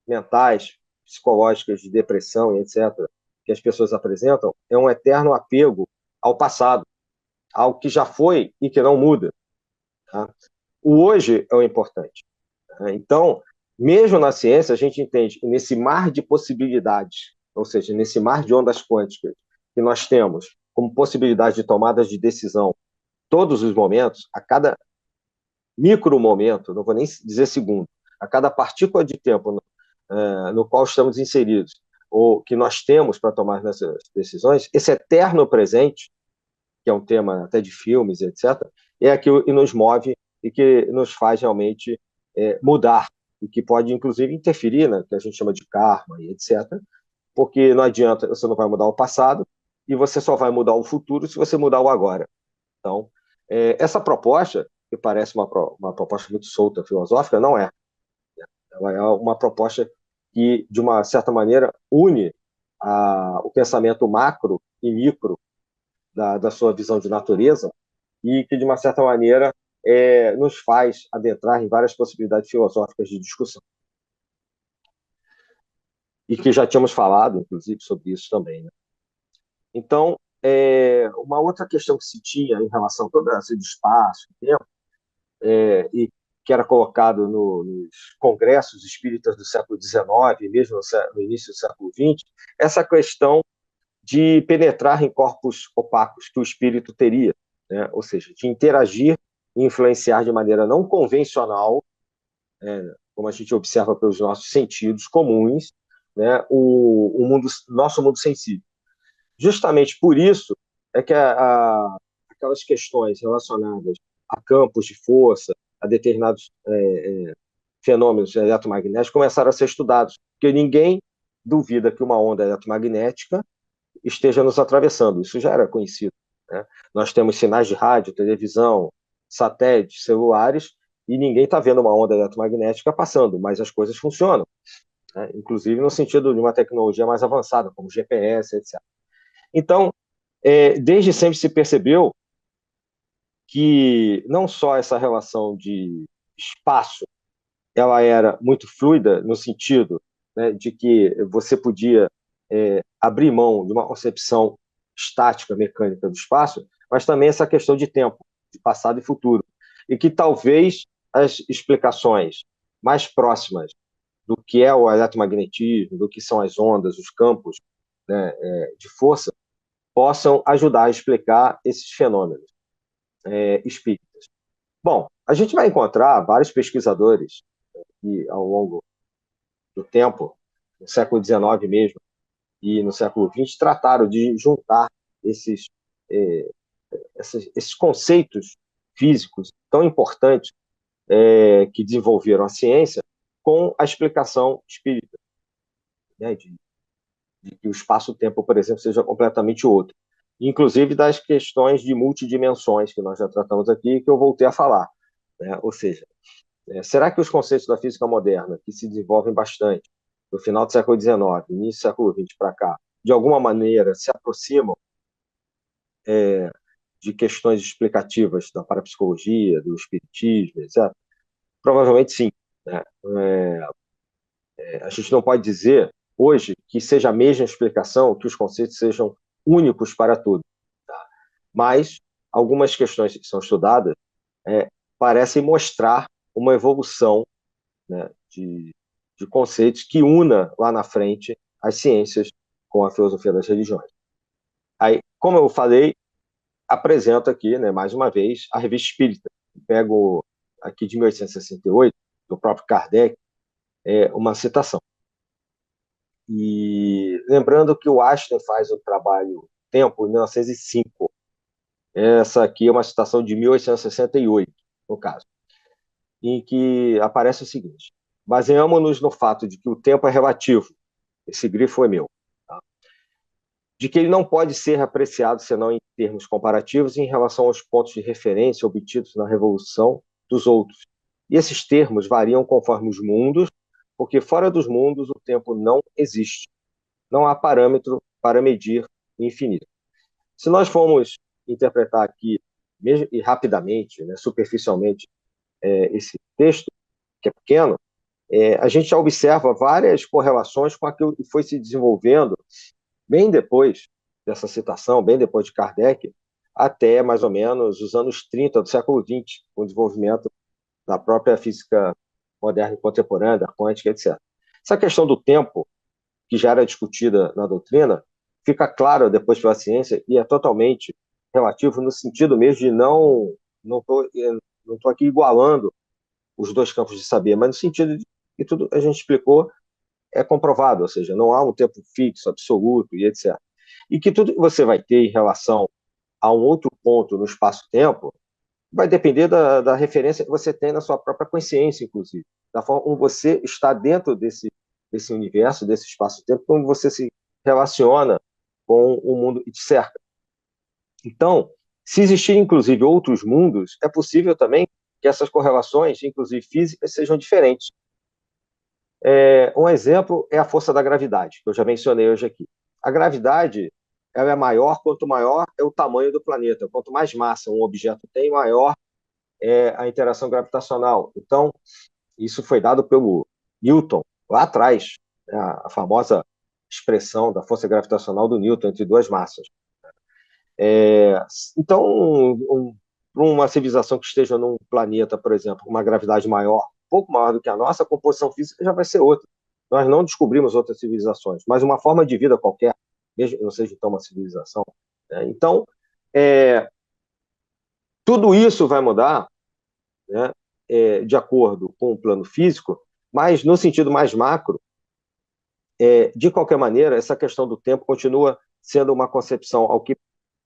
mentais, psicológicas, de depressão e etc., que as pessoas apresentam, é um eterno apego ao passado, ao que já foi e que não muda. Tá? O hoje é o importante. Tá? Então, mesmo na ciência, a gente entende que nesse mar de possibilidades, ou seja, nesse mar de ondas quânticas que nós temos como possibilidade de tomadas de decisão todos os momentos, a cada micro momento, não vou nem dizer segundo, a cada partícula de tempo no qual estamos inseridos, ou que nós temos para tomar nessas decisões, esse eterno presente, que é um tema até de filmes, etc., é aquilo que nos move e que nos faz realmente mudar, e que pode, inclusive, interferir, né, que a gente chama de karma e etc., porque não adianta, você não vai mudar o passado, e você só vai mudar o futuro se você mudar o agora. Então, essa proposta, que parece uma proposta muito solta, filosófica, não é. Ela é uma proposta que, de uma certa maneira, une o pensamento macro e micro da sua visão de natureza e que, de uma certa maneira, nos faz adentrar em várias possibilidades filosóficas de discussão. E que já tínhamos falado, inclusive, sobre isso também. Né? Então, uma outra questão que se tinha em relação a todo esse espaço e tempo, e que era colocado nos congressos espíritas do século XIX, mesmo no início do século XX, essa questão de penetrar em corpos opacos que o espírito teria, né? Ou seja, de interagir e influenciar de maneira não convencional, como a gente observa pelos nossos sentidos comuns, né? Nosso mundo sensível. Justamente por isso é que aquelas questões relacionadas a campos de força, a determinados fenômenos eletromagnéticos começaram a ser estudados, porque ninguém duvida que uma onda eletromagnética esteja nos atravessando, isso já era conhecido. Né? Nós temos sinais de rádio, televisão, satélites, celulares, e ninguém está vendo uma onda eletromagnética passando, mas as coisas funcionam, né? Inclusive no sentido de uma tecnologia mais avançada, como GPS, etc. Então, desde sempre se percebeu que não só essa relação de espaço ela era muito fluida no sentido, né, de que você podia abrir mão de uma concepção estática, mecânica do espaço, mas também essa questão de tempo, de passado e futuro, e que talvez as explicações mais próximas do que é o eletromagnetismo, do que são as ondas, os campos, né, de força, possam ajudar a explicar esses fenômenos espíritas. Bom, a gente vai encontrar vários pesquisadores que, ao longo do tempo, no século XIX mesmo e no século XX, trataram de juntar esses, eh, esses conceitos físicos tão importantes que desenvolveram a ciência com a explicação espírita, né, de que o espaço-tempo, por exemplo, seja completamente outro. Inclusive das questões de multidimensões, que nós já tratamos aqui, que eu voltei a falar, né? Ou seja, será que os conceitos da física moderna, que se desenvolvem bastante no final do século XIX, início do século XX para cá, de alguma maneira se aproximam de questões explicativas da parapsicologia, do espiritismo, etc.? Provavelmente sim, né? A gente não pode dizer hoje que seja a mesma explicação, que os conceitos sejam únicos para tudo, tá? Mas algumas questões que são estudadas parecem mostrar uma evolução, né, de conceitos que una lá na frente as ciências com a filosofia das religiões. Aí, como eu falei, apresento aqui, né, mais uma vez, a Revista Espírita. Pego aqui de 1868, do próprio Kardec, uma citação. E lembrando que o Einstein faz o trabalho Tempo em 1905. Essa aqui é uma citação de 1868, no caso, em que aparece o seguinte: baseamos-nos no fato de que o tempo é relativo. Esse grifo é meu. Tá? De que ele não pode ser apreciado senão em termos comparativos em relação aos pontos de referência obtidos na revolução dos outros. E esses termos variam conforme os mundos, porque fora dos mundos o tempo não existe. Não há parâmetro para medir o infinito. Se nós formos interpretar aqui, mesmo e rapidamente, né, superficialmente, esse texto, que é pequeno, a gente já observa várias correlações com aquilo que foi se desenvolvendo bem depois dessa citação, bem depois de Kardec, até mais ou menos os anos 30 do século XX, com o desenvolvimento da própria física moderna e contemporânea, da quântica, etc. Essa questão do tempo, que já era discutida na doutrina, fica clara depois pela ciência e é totalmente relativo no sentido mesmo de não estou aqui igualando os dois campos de saber, mas no sentido de que tudo a gente explicou é comprovado, ou seja, não há um tempo fixo, absoluto e etc. E que tudo que você vai ter em relação a um outro ponto no espaço-tempo vai depender da referência que você tem na sua própria consciência, inclusive, da forma como você está dentro desse universo, desse espaço-tempo, como você se relaciona com o mundo que te cerca. Então, se existirem, inclusive, outros mundos, é possível também que essas correlações, inclusive físicas, sejam diferentes. Um exemplo é a força da gravidade, que eu já mencionei hoje aqui. A gravidade ela é maior quanto maior é o tamanho do planeta. Quanto mais massa um objeto tem, maior é a interação gravitacional. Então, isso foi dado pelo Newton lá atrás, né, a famosa expressão da força gravitacional do Newton entre duas massas. Então, uma civilização que esteja num planeta, por exemplo, com uma gravidade maior, um pouco maior do que a nossa, a composição física já vai ser outra. Nós não descobrimos outras civilizações, mas uma forma de vida qualquer, mesmo que não seja então uma civilização, né? Então, tudo isso vai mudar, né, de acordo com o plano físico, mas no sentido mais macro, de qualquer maneira, essa questão do tempo continua sendo uma concepção, ao que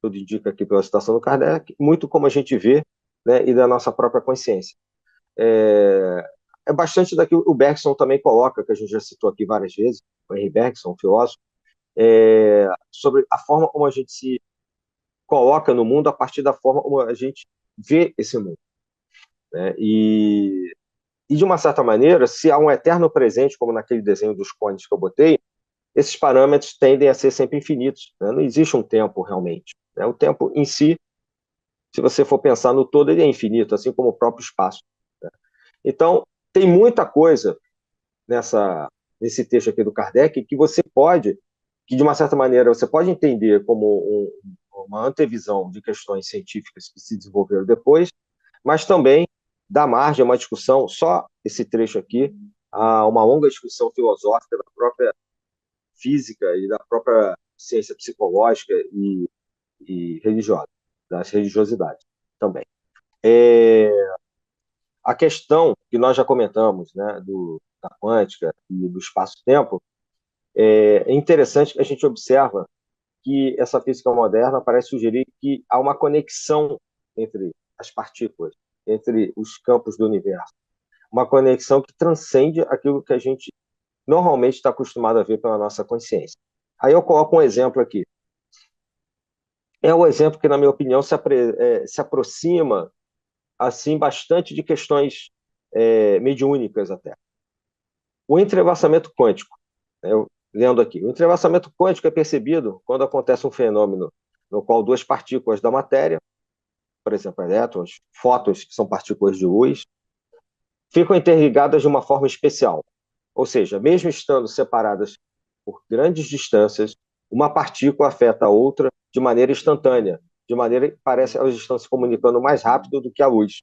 tudo indica aqui pela citação do Kardec, muito como a gente vê, né, e da nossa própria consciência. É bastante daquilo que o Bergson também coloca, que a gente já citou aqui várias vezes, o Henry Bergson, um filósofo, sobre a forma como a gente se coloca no mundo a partir da forma como a gente vê esse mundo. né? E, de uma certa maneira, se há um eterno presente, como naquele desenho dos cones que eu botei, esses parâmetros tendem a ser sempre infinitos, né? Não existe um tempo realmente, né? O tempo em si, se você for pensar no todo, ele é infinito, assim como o próprio espaço, né? Então, tem muita coisa nesse texto aqui do Kardec que de uma certa maneira, você pode entender como uma antevisão de questões científicas que se desenvolveram depois, mas também dá margem a uma discussão, só esse trecho aqui, a uma longa discussão filosófica da própria física e da própria ciência psicológica e religiosa, das religiosidades também. A questão que nós já comentamos, né, da quântica e do espaço-tempo, é interessante que a gente observa que essa física moderna parece sugerir que há uma conexão entre as partículas, entre os campos do universo, uma conexão que transcende aquilo que a gente normalmente está acostumado a ver pela nossa consciência. Aí eu coloco um exemplo aqui. É o exemplo que, na minha opinião, se aproxima assim bastante de questões mediúnicas até. O entrelaçamento quântico. Eu, lendo aqui, o entrelaçamento quântico é percebido quando acontece um fenômeno no qual duas partículas da matéria, por exemplo, elétrons, fótons, que são partículas de luz, ficam interligadas de uma forma especial. Ou seja, mesmo estando separadas por grandes distâncias, uma partícula afeta a outra de maneira instantânea, de maneira que parece que elas estão se comunicando mais rápido do que a luz.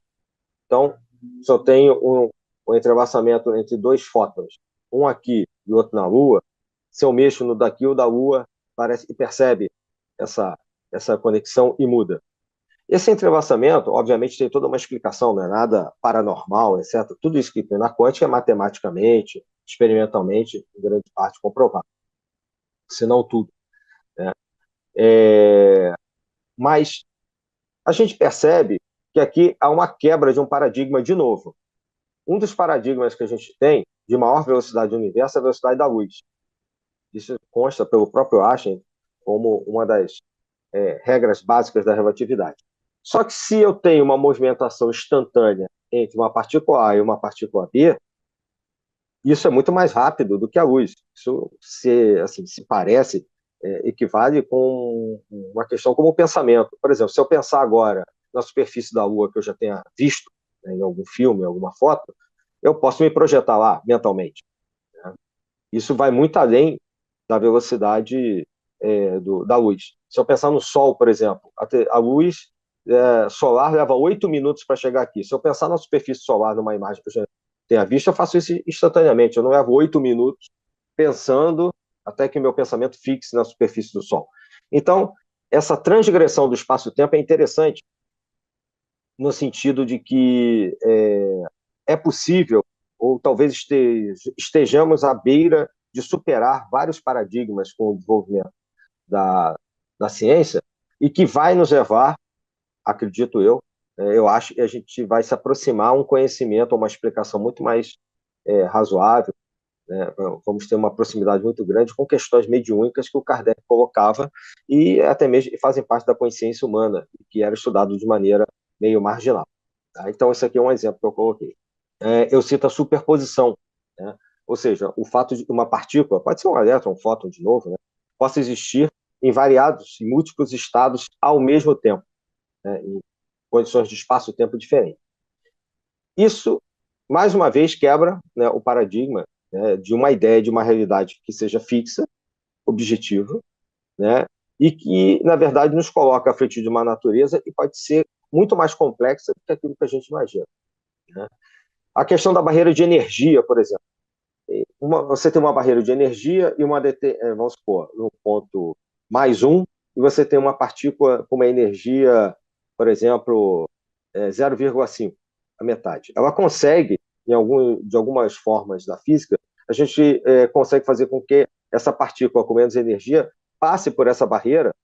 Então, só tem um entrelaçamento entre dois fótons, um aqui e outro na Lua. Se eu mexo no daqui ou da Lua, parece que percebe essa conexão e muda. Esse entrelaçamento, obviamente, tem toda uma explicação, não é nada paranormal, etc. Tudo isso que tem na quântica é matematicamente, experimentalmente, em grande parte comprovado, se não tudo, né? Mas a gente percebe que aqui há uma quebra de um paradigma de novo. Um dos paradigmas que a gente tem de maior velocidade do universo é a velocidade da luz. Isso consta pelo próprio Einstein como uma das regras básicas da relatividade. Só que se eu tenho uma movimentação instantânea entre uma partícula A e uma partícula B, isso é muito mais rápido do que a luz. Isso se parece, equivale com uma questão como o pensamento. Por exemplo, se eu pensar agora na superfície da Lua que eu já tenha visto, né, em algum filme, em alguma foto, eu posso me projetar lá mentalmente, né? Isso vai muito além da velocidade da luz. Se eu pensar no Sol, por exemplo, a luz solar leva 8 minutos para chegar aqui. Se eu pensar na superfície solar, numa imagem que eu já tenha visto, eu faço isso instantaneamente. Eu não levo 8 minutos pensando até que o meu pensamento fixe na superfície do Sol. Então, essa transgressão do espaço-tempo é interessante no sentido de que é possível, ou talvez estejamos à beira de superar vários paradigmas com o desenvolvimento da ciência, e que vai nos levar, acredito eu acho que a gente vai se aproximar a um conhecimento, a uma explicação muito mais razoável, né? Vamos ter uma proximidade muito grande com questões mediúnicas que o Kardec colocava e até mesmo fazem parte da consciência humana, que era estudado de maneira meio marginal. Tá? Então, esse aqui é um exemplo que eu coloquei. Eu cito a superposição, né? Ou seja, o fato de uma partícula, pode ser um elétron, um fóton de novo, né, possa existir em variados e múltiplos estados ao mesmo tempo, né, em condições de espaço-tempo diferentes. Isso, mais uma vez, quebra, né, o paradigma, né, de uma ideia de uma realidade que seja fixa, objetiva, né, e que, na verdade, nos coloca à frente de uma natureza e pode ser muito mais complexa do que aquilo que a gente imagina, né? A questão da barreira de energia, por exemplo. Você tem uma barreira de energia e vamos supor, no ponto mais um, e você tem uma partícula com uma energia, por exemplo, 0,5, a metade. Ela consegue, de algumas formas da física, a gente consegue fazer com que essa partícula com menos energia passe por essa barreira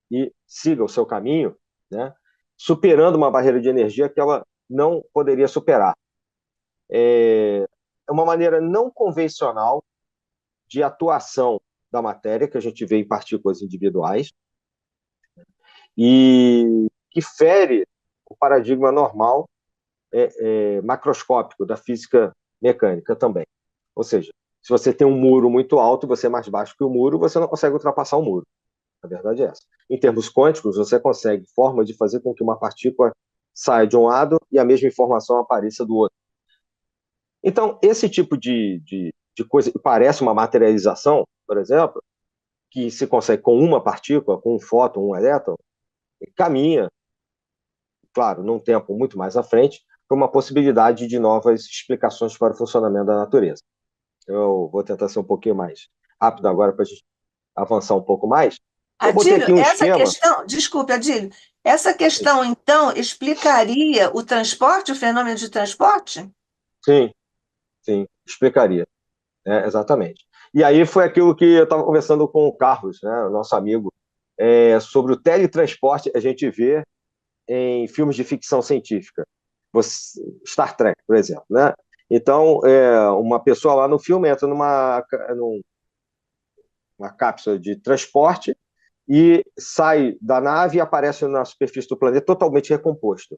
e siga o seu caminho, né, superando uma barreira de energia que ela não poderia superar. É uma maneira não convencional de atuação da matéria, que a gente vê em partículas individuais, e que fere o paradigma normal macroscópico da física mecânica também. Ou seja, se você tem um muro muito alto, você é mais baixo que o muro, você não consegue ultrapassar o muro. A verdade é essa. Em termos quânticos, você consegue forma de fazer com que uma partícula saia de um lado e a mesma informação apareça do outro. Então, esse tipo de coisa que parece uma materialização, por exemplo, que se consegue com uma partícula, com um fóton, um elétron, caminha, claro, num tempo muito mais à frente, para uma possibilidade de novas explicações para o funcionamento da natureza. Eu vou tentar ser um pouquinho mais rápido agora para a gente avançar um pouco mais. Eu botei Adílio, aqui um essa esquema. questão, desculpe, Adílio, essa questão, então, explicaria o transporte, o fenômeno de transporte? Sim, sim, explicaria. Exatamente. E aí foi aquilo que eu estava conversando com o Carlos, né, o nosso amigo, sobre o teletransporte que a gente vê em filmes de ficção científica. Star Trek, por exemplo, né? Então, uma pessoa lá no filme entra numa cápsula de transporte e sai da nave e aparece na superfície do planeta totalmente recomposto.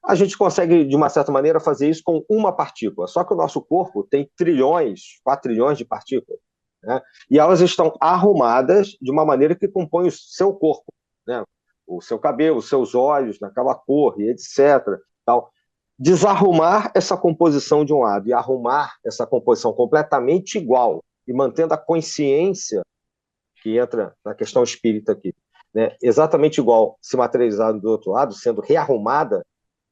A gente consegue, de uma certa maneira, fazer isso com uma partícula. Só que o nosso corpo tem trilhões, 4 trilhões de partículas, né? E elas estão arrumadas de uma maneira que compõe o seu corpo, né? O seu cabelo, os seus olhos, naquela cor, e etc. Tal. Desarrumar essa composição de um lado e arrumar essa composição completamente igual e mantendo a consciência que entra na questão espírita aqui, né? Exatamente igual, se materializado do outro lado, sendo rearrumada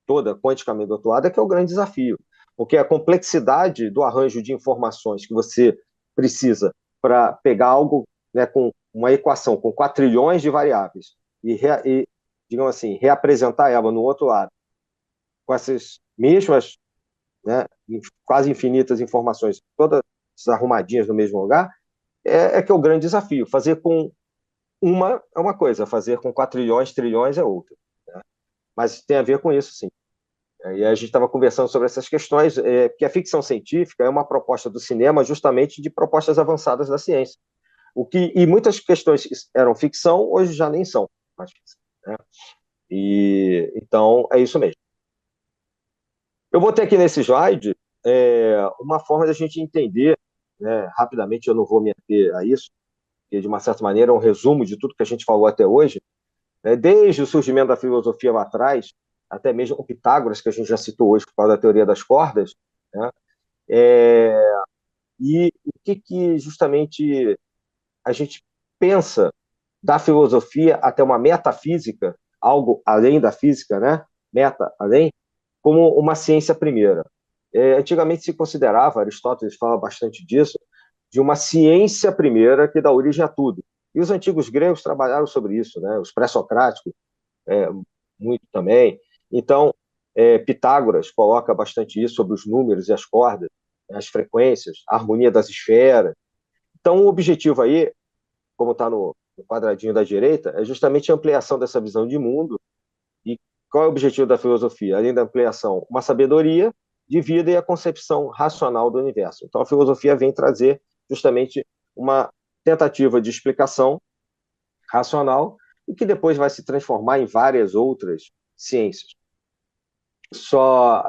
toda quanticamente do outro lado, é que é o grande desafio. Porque a complexidade do arranjo de informações que você precisa para pegar algo, né, com uma equação com 4 trilhões de variáveis e, digamos assim, reapresentar ela no outro lado com essas mesmas, né, quase infinitas informações, todas arrumadinhas no mesmo lugar, que é o grande desafio. Fazer com uma é uma coisa, fazer com 4 trilhões, trilhões é outra. Né? Mas tem a ver com isso, sim. E a gente estava conversando sobre essas questões, que a ficção científica é uma proposta do cinema justamente de propostas avançadas da ciência. E muitas questões que eram ficção, hoje já nem são mais ficção. Né? Então, é isso mesmo. Eu vou ter aqui nesse slide uma forma de a gente entender, né, rapidamente, eu não vou me ater a isso, porque, de uma certa maneira, é um resumo de tudo que a gente falou até hoje, né, desde o surgimento da filosofia lá atrás, até mesmo o Pitágoras, que a gente já citou hoje por causa da teoria das cordas, né? E o que justamente a gente pensa da filosofia até uma metafísica, algo além da física, né? Meta, além, como uma ciência primeira. Antigamente se considerava, Aristóteles fala bastante disso, de uma ciência primeira que dá origem a tudo. E os antigos gregos trabalharam sobre isso, né? Os pré-socráticos, muito também. Então, Pitágoras coloca bastante isso sobre os números e as cordas, as frequências, a harmonia das esferas. Então, o objetivo aí, como está no quadradinho da direita, é justamente a ampliação dessa visão de mundo. E qual é o objetivo da filosofia? Além da ampliação, uma sabedoria de vida e a concepção racional do universo. Então, a filosofia vem trazer justamente uma tentativa de explicação racional e que depois vai se transformar em várias outras ciências. Só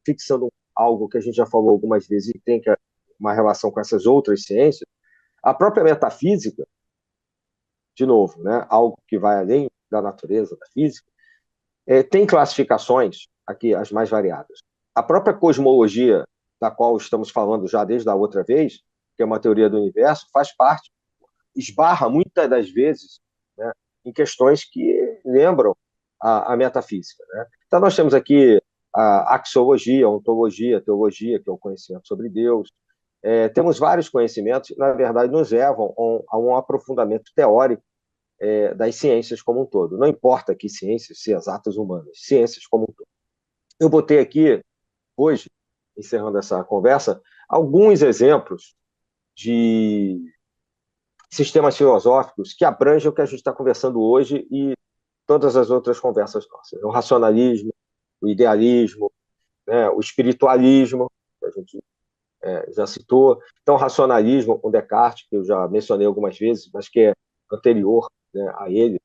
fixando algo que a gente já falou algumas vezes e tem uma relação com essas outras ciências, a própria metafísica, de novo, né, algo que vai além da natureza da física, tem classificações, aqui as mais variadas. A própria cosmologia, da qual estamos falando já desde a outra vez, que é uma teoria do universo, faz parte, esbarra muitas das vezes, né, em questões que lembram a metafísica. Né? Então, nós temos aqui a axiologia, a ontologia, a teologia, que é o conhecimento sobre Deus. Temos vários conhecimentos que, na verdade, nos levam a um aprofundamento teórico das ciências como um todo. Não importa que ciências, se exatas humanas, ciências como um todo. Eu botei aqui, hoje, encerrando essa conversa, alguns exemplos de sistemas filosóficos que abrangem o que a gente está conversando hoje e todas as outras conversas nossas. O racionalismo, o idealismo, né, o espiritualismo, que a gente já citou. Então, o racionalismo com Descartes, que eu já mencionei algumas vezes, mas que é anterior, né, a ele,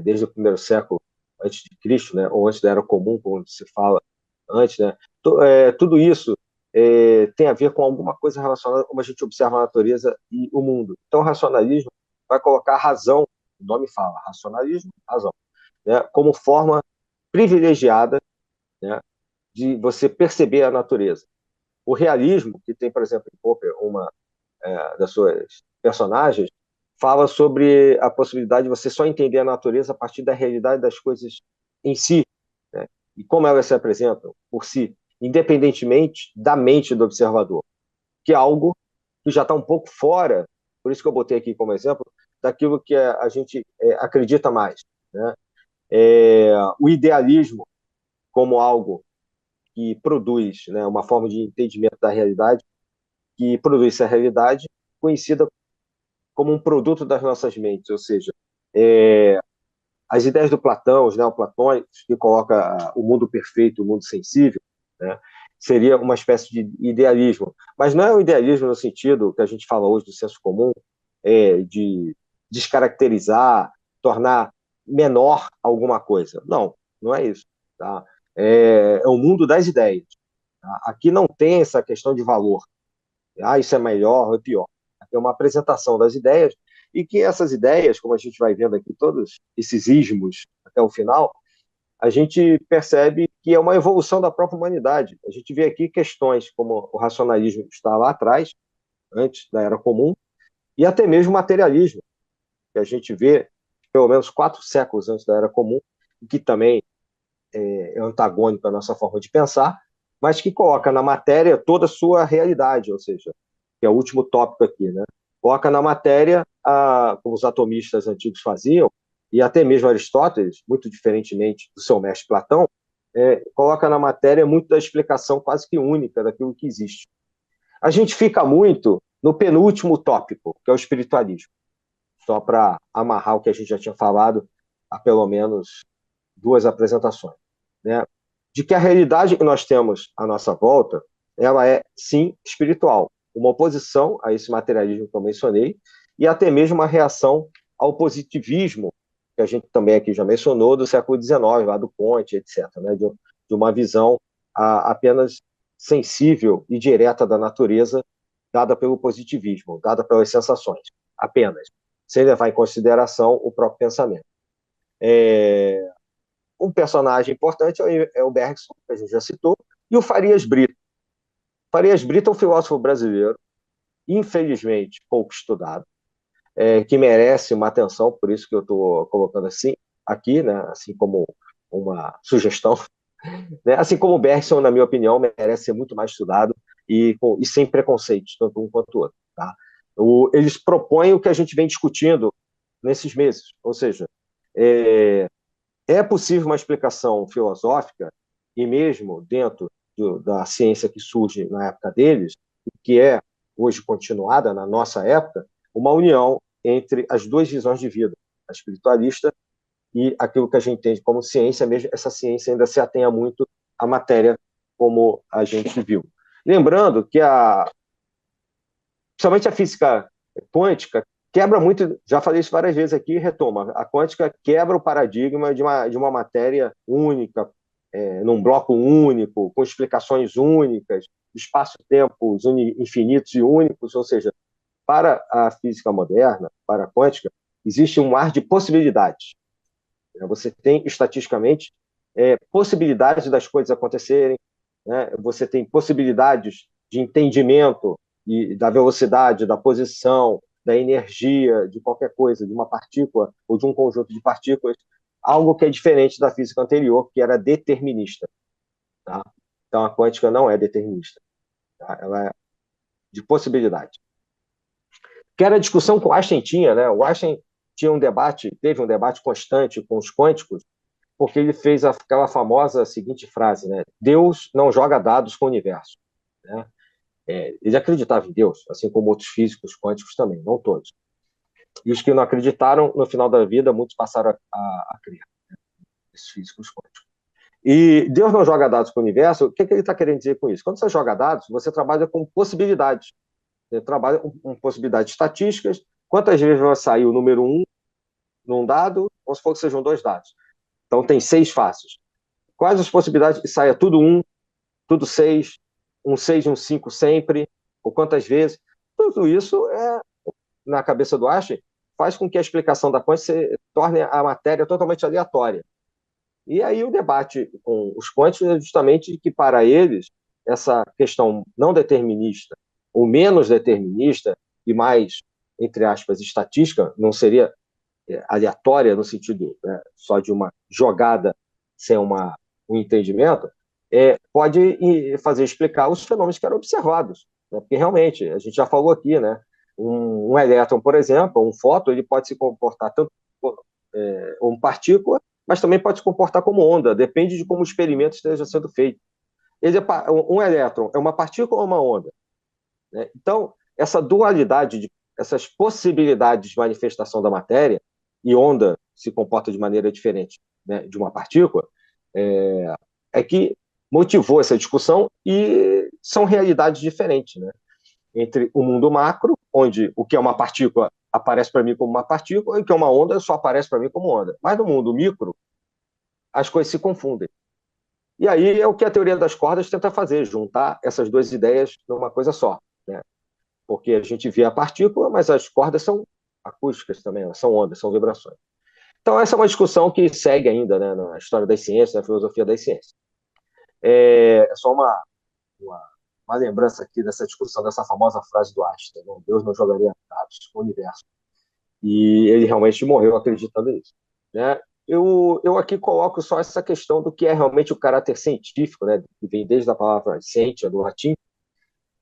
desde o primeiro século antes de Cristo, né, ou antes da Era Comum, como se fala antes, né? Tudo isso tem a ver com alguma coisa relacionada a como a gente observa a natureza e o mundo. Então, o racionalismo vai colocar a razão, o nome fala, racionalismo, razão, né? Como forma privilegiada, né, de você perceber a natureza. O realismo, que tem, por exemplo, em Popper, uma das suas personagens, fala sobre a possibilidade de você só entender a natureza a partir da realidade das coisas em si, né? E como elas se apresentam por si, independentemente da mente do observador, que é algo que já está um pouco fora, por isso que eu botei aqui como exemplo, daquilo que a gente acredita mais, né? O idealismo como algo que produz, né, uma forma de entendimento da realidade, que produz essa realidade conhecida como um produto das nossas mentes, ou seja, as ideias do Platão, os neoplatônicos, que coloca o mundo perfeito, o mundo sensível, né, seria uma espécie de idealismo. Mas não é o idealismo no sentido que a gente fala hoje do senso comum, de descaracterizar, tornar menor alguma coisa. Não, não é isso. Tá? É o mundo das ideias. Tá? Aqui não tem essa questão de valor. Isso é melhor ou é pior. Aqui é uma apresentação das ideias e que essas ideias, como a gente vai vendo aqui todos esses ismos até o final, a gente percebe que é uma evolução da própria humanidade. A gente vê aqui questões como o racionalismo que está lá atrás, antes da Era Comum, e até mesmo o materialismo, que a gente vê pelo menos 4 séculos antes da Era Comum, que também é antagônico à nossa forma de pensar, mas que coloca na matéria toda a sua realidade, ou seja, que é o último tópico aqui, né? Coloca na matéria, como os atomistas antigos faziam, e até mesmo Aristóteles, muito diferentemente do seu mestre Platão, coloca na matéria muito da explicação quase que única daquilo que existe. A gente fica muito no penúltimo tópico, que é o espiritualismo, só para amarrar o que a gente já tinha falado há pelo menos 2 apresentações, né? De que a realidade que nós temos à nossa volta, ela é, sim, espiritual. Uma oposição a esse materialismo que eu mencionei, e até mesmo uma reação ao positivismo, que a gente também aqui já mencionou, do século XIX, lá do Comte, etc., né? De uma visão apenas sensível e direta da natureza, dada pelo positivismo, dada pelas sensações, apenas, sem levar em consideração o próprio pensamento. Um personagem importante é o Bergson, que a gente já citou, e o Farias Brito. Farias Brito é um filósofo brasileiro, infelizmente pouco estudado, que merece uma atenção, por isso que eu estou colocando assim, aqui, né, assim como uma sugestão, né, assim como o Bergson, na minha opinião, merece ser muito mais estudado e sem preconceitos, tanto um quanto o outro. Tá? Eles propõem o que a gente vem discutindo nesses meses, ou seja, é possível uma explicação filosófica, e mesmo dentro da ciência que surge na época deles, que é hoje continuada na nossa época, uma união entre as duas visões de vida, a espiritualista e aquilo que a gente entende como ciência, mesmo essa ciência ainda se atenha muito à matéria, como a gente viu. Lembrando que principalmente a física quântica quebra muito, já falei isso várias vezes aqui e retoma, a quântica quebra o paradigma de uma matéria única, num bloco único, com explicações únicas, espaço-tempos infinitos e únicos, ou seja, para a física moderna, para a quântica, existe um mar de possibilidades. Você tem, estatisticamente, possibilidades das coisas acontecerem, né? Você tem possibilidades de entendimento e da velocidade, da posição, da energia, de qualquer coisa, de uma partícula ou de um conjunto de partículas, algo que é diferente da física anterior, que era determinista. Tá? Então, a quântica não é determinista. Tá? Ela é de possibilidade. Que era a discussão que o Einstein tinha, né? O Einstein teve um debate constante com os quânticos, porque ele fez aquela famosa seguinte frase, né? Deus não joga dados com o universo. Né? Ele acreditava em Deus, assim como outros físicos quânticos também, não todos. E os que não acreditaram, no final da vida, muitos passaram a crer, né? Esses físicos quânticos. E Deus não joga dados com o universo, o que ele está querendo dizer com isso? Quando você joga dados, você trabalha com possibilidades. Você trabalha com possibilidades estatísticas. Quantas vezes vai sair o número 1 num dado? Vamos supor que sejam 2 dados. Então, tem 6 faces. Quais as possibilidades que saia tudo 1 tudo 6, um 6 e um 5 sempre, ou quantas vezes. Tudo isso, na cabeça do Einstein, faz com que a explicação da quântica se torne a matéria totalmente aleatória. E aí o debate com os quânticos é justamente que, para eles, essa questão não determinista, ou menos determinista, e mais, entre aspas, estatística, não seria aleatória no sentido, né, só de uma jogada sem um entendimento, pode fazer explicar os fenômenos que eram observados. Né? Porque realmente, a gente já falou aqui, né, um elétron, por exemplo, um fóton, ele pode se comportar tanto como partícula, mas também pode se comportar como onda, depende de como o experimento esteja sendo feito. Um elétron é uma partícula ou uma onda? Né? Então, essa dualidade, essas possibilidades de manifestação da matéria, e onda se comporta de maneira diferente, né, de uma partícula, que motivou essa discussão, e são realidades diferentes, né? Entre o mundo macro, onde o que é uma partícula aparece para mim como uma partícula, e o que é uma onda só aparece para mim como onda. Mas no mundo micro, as coisas se confundem. E aí é o que a teoria das cordas tenta fazer, juntar essas duas ideias numa coisa só, né? Porque a gente vê a partícula, mas as cordas são acústicas também, elas são ondas, são vibrações. Então essa é uma discussão que segue ainda, né, na história das ciências, na filosofia das ciências. Só uma lembrança aqui dessa discussão, dessa famosa frase do Einstein, né? Deus não jogaria dados com o universo. E ele realmente morreu acreditando nisso, né? Eu aqui coloco só essa questão do que é realmente o caráter científico, né, que vem desde a palavra scientia, do latim,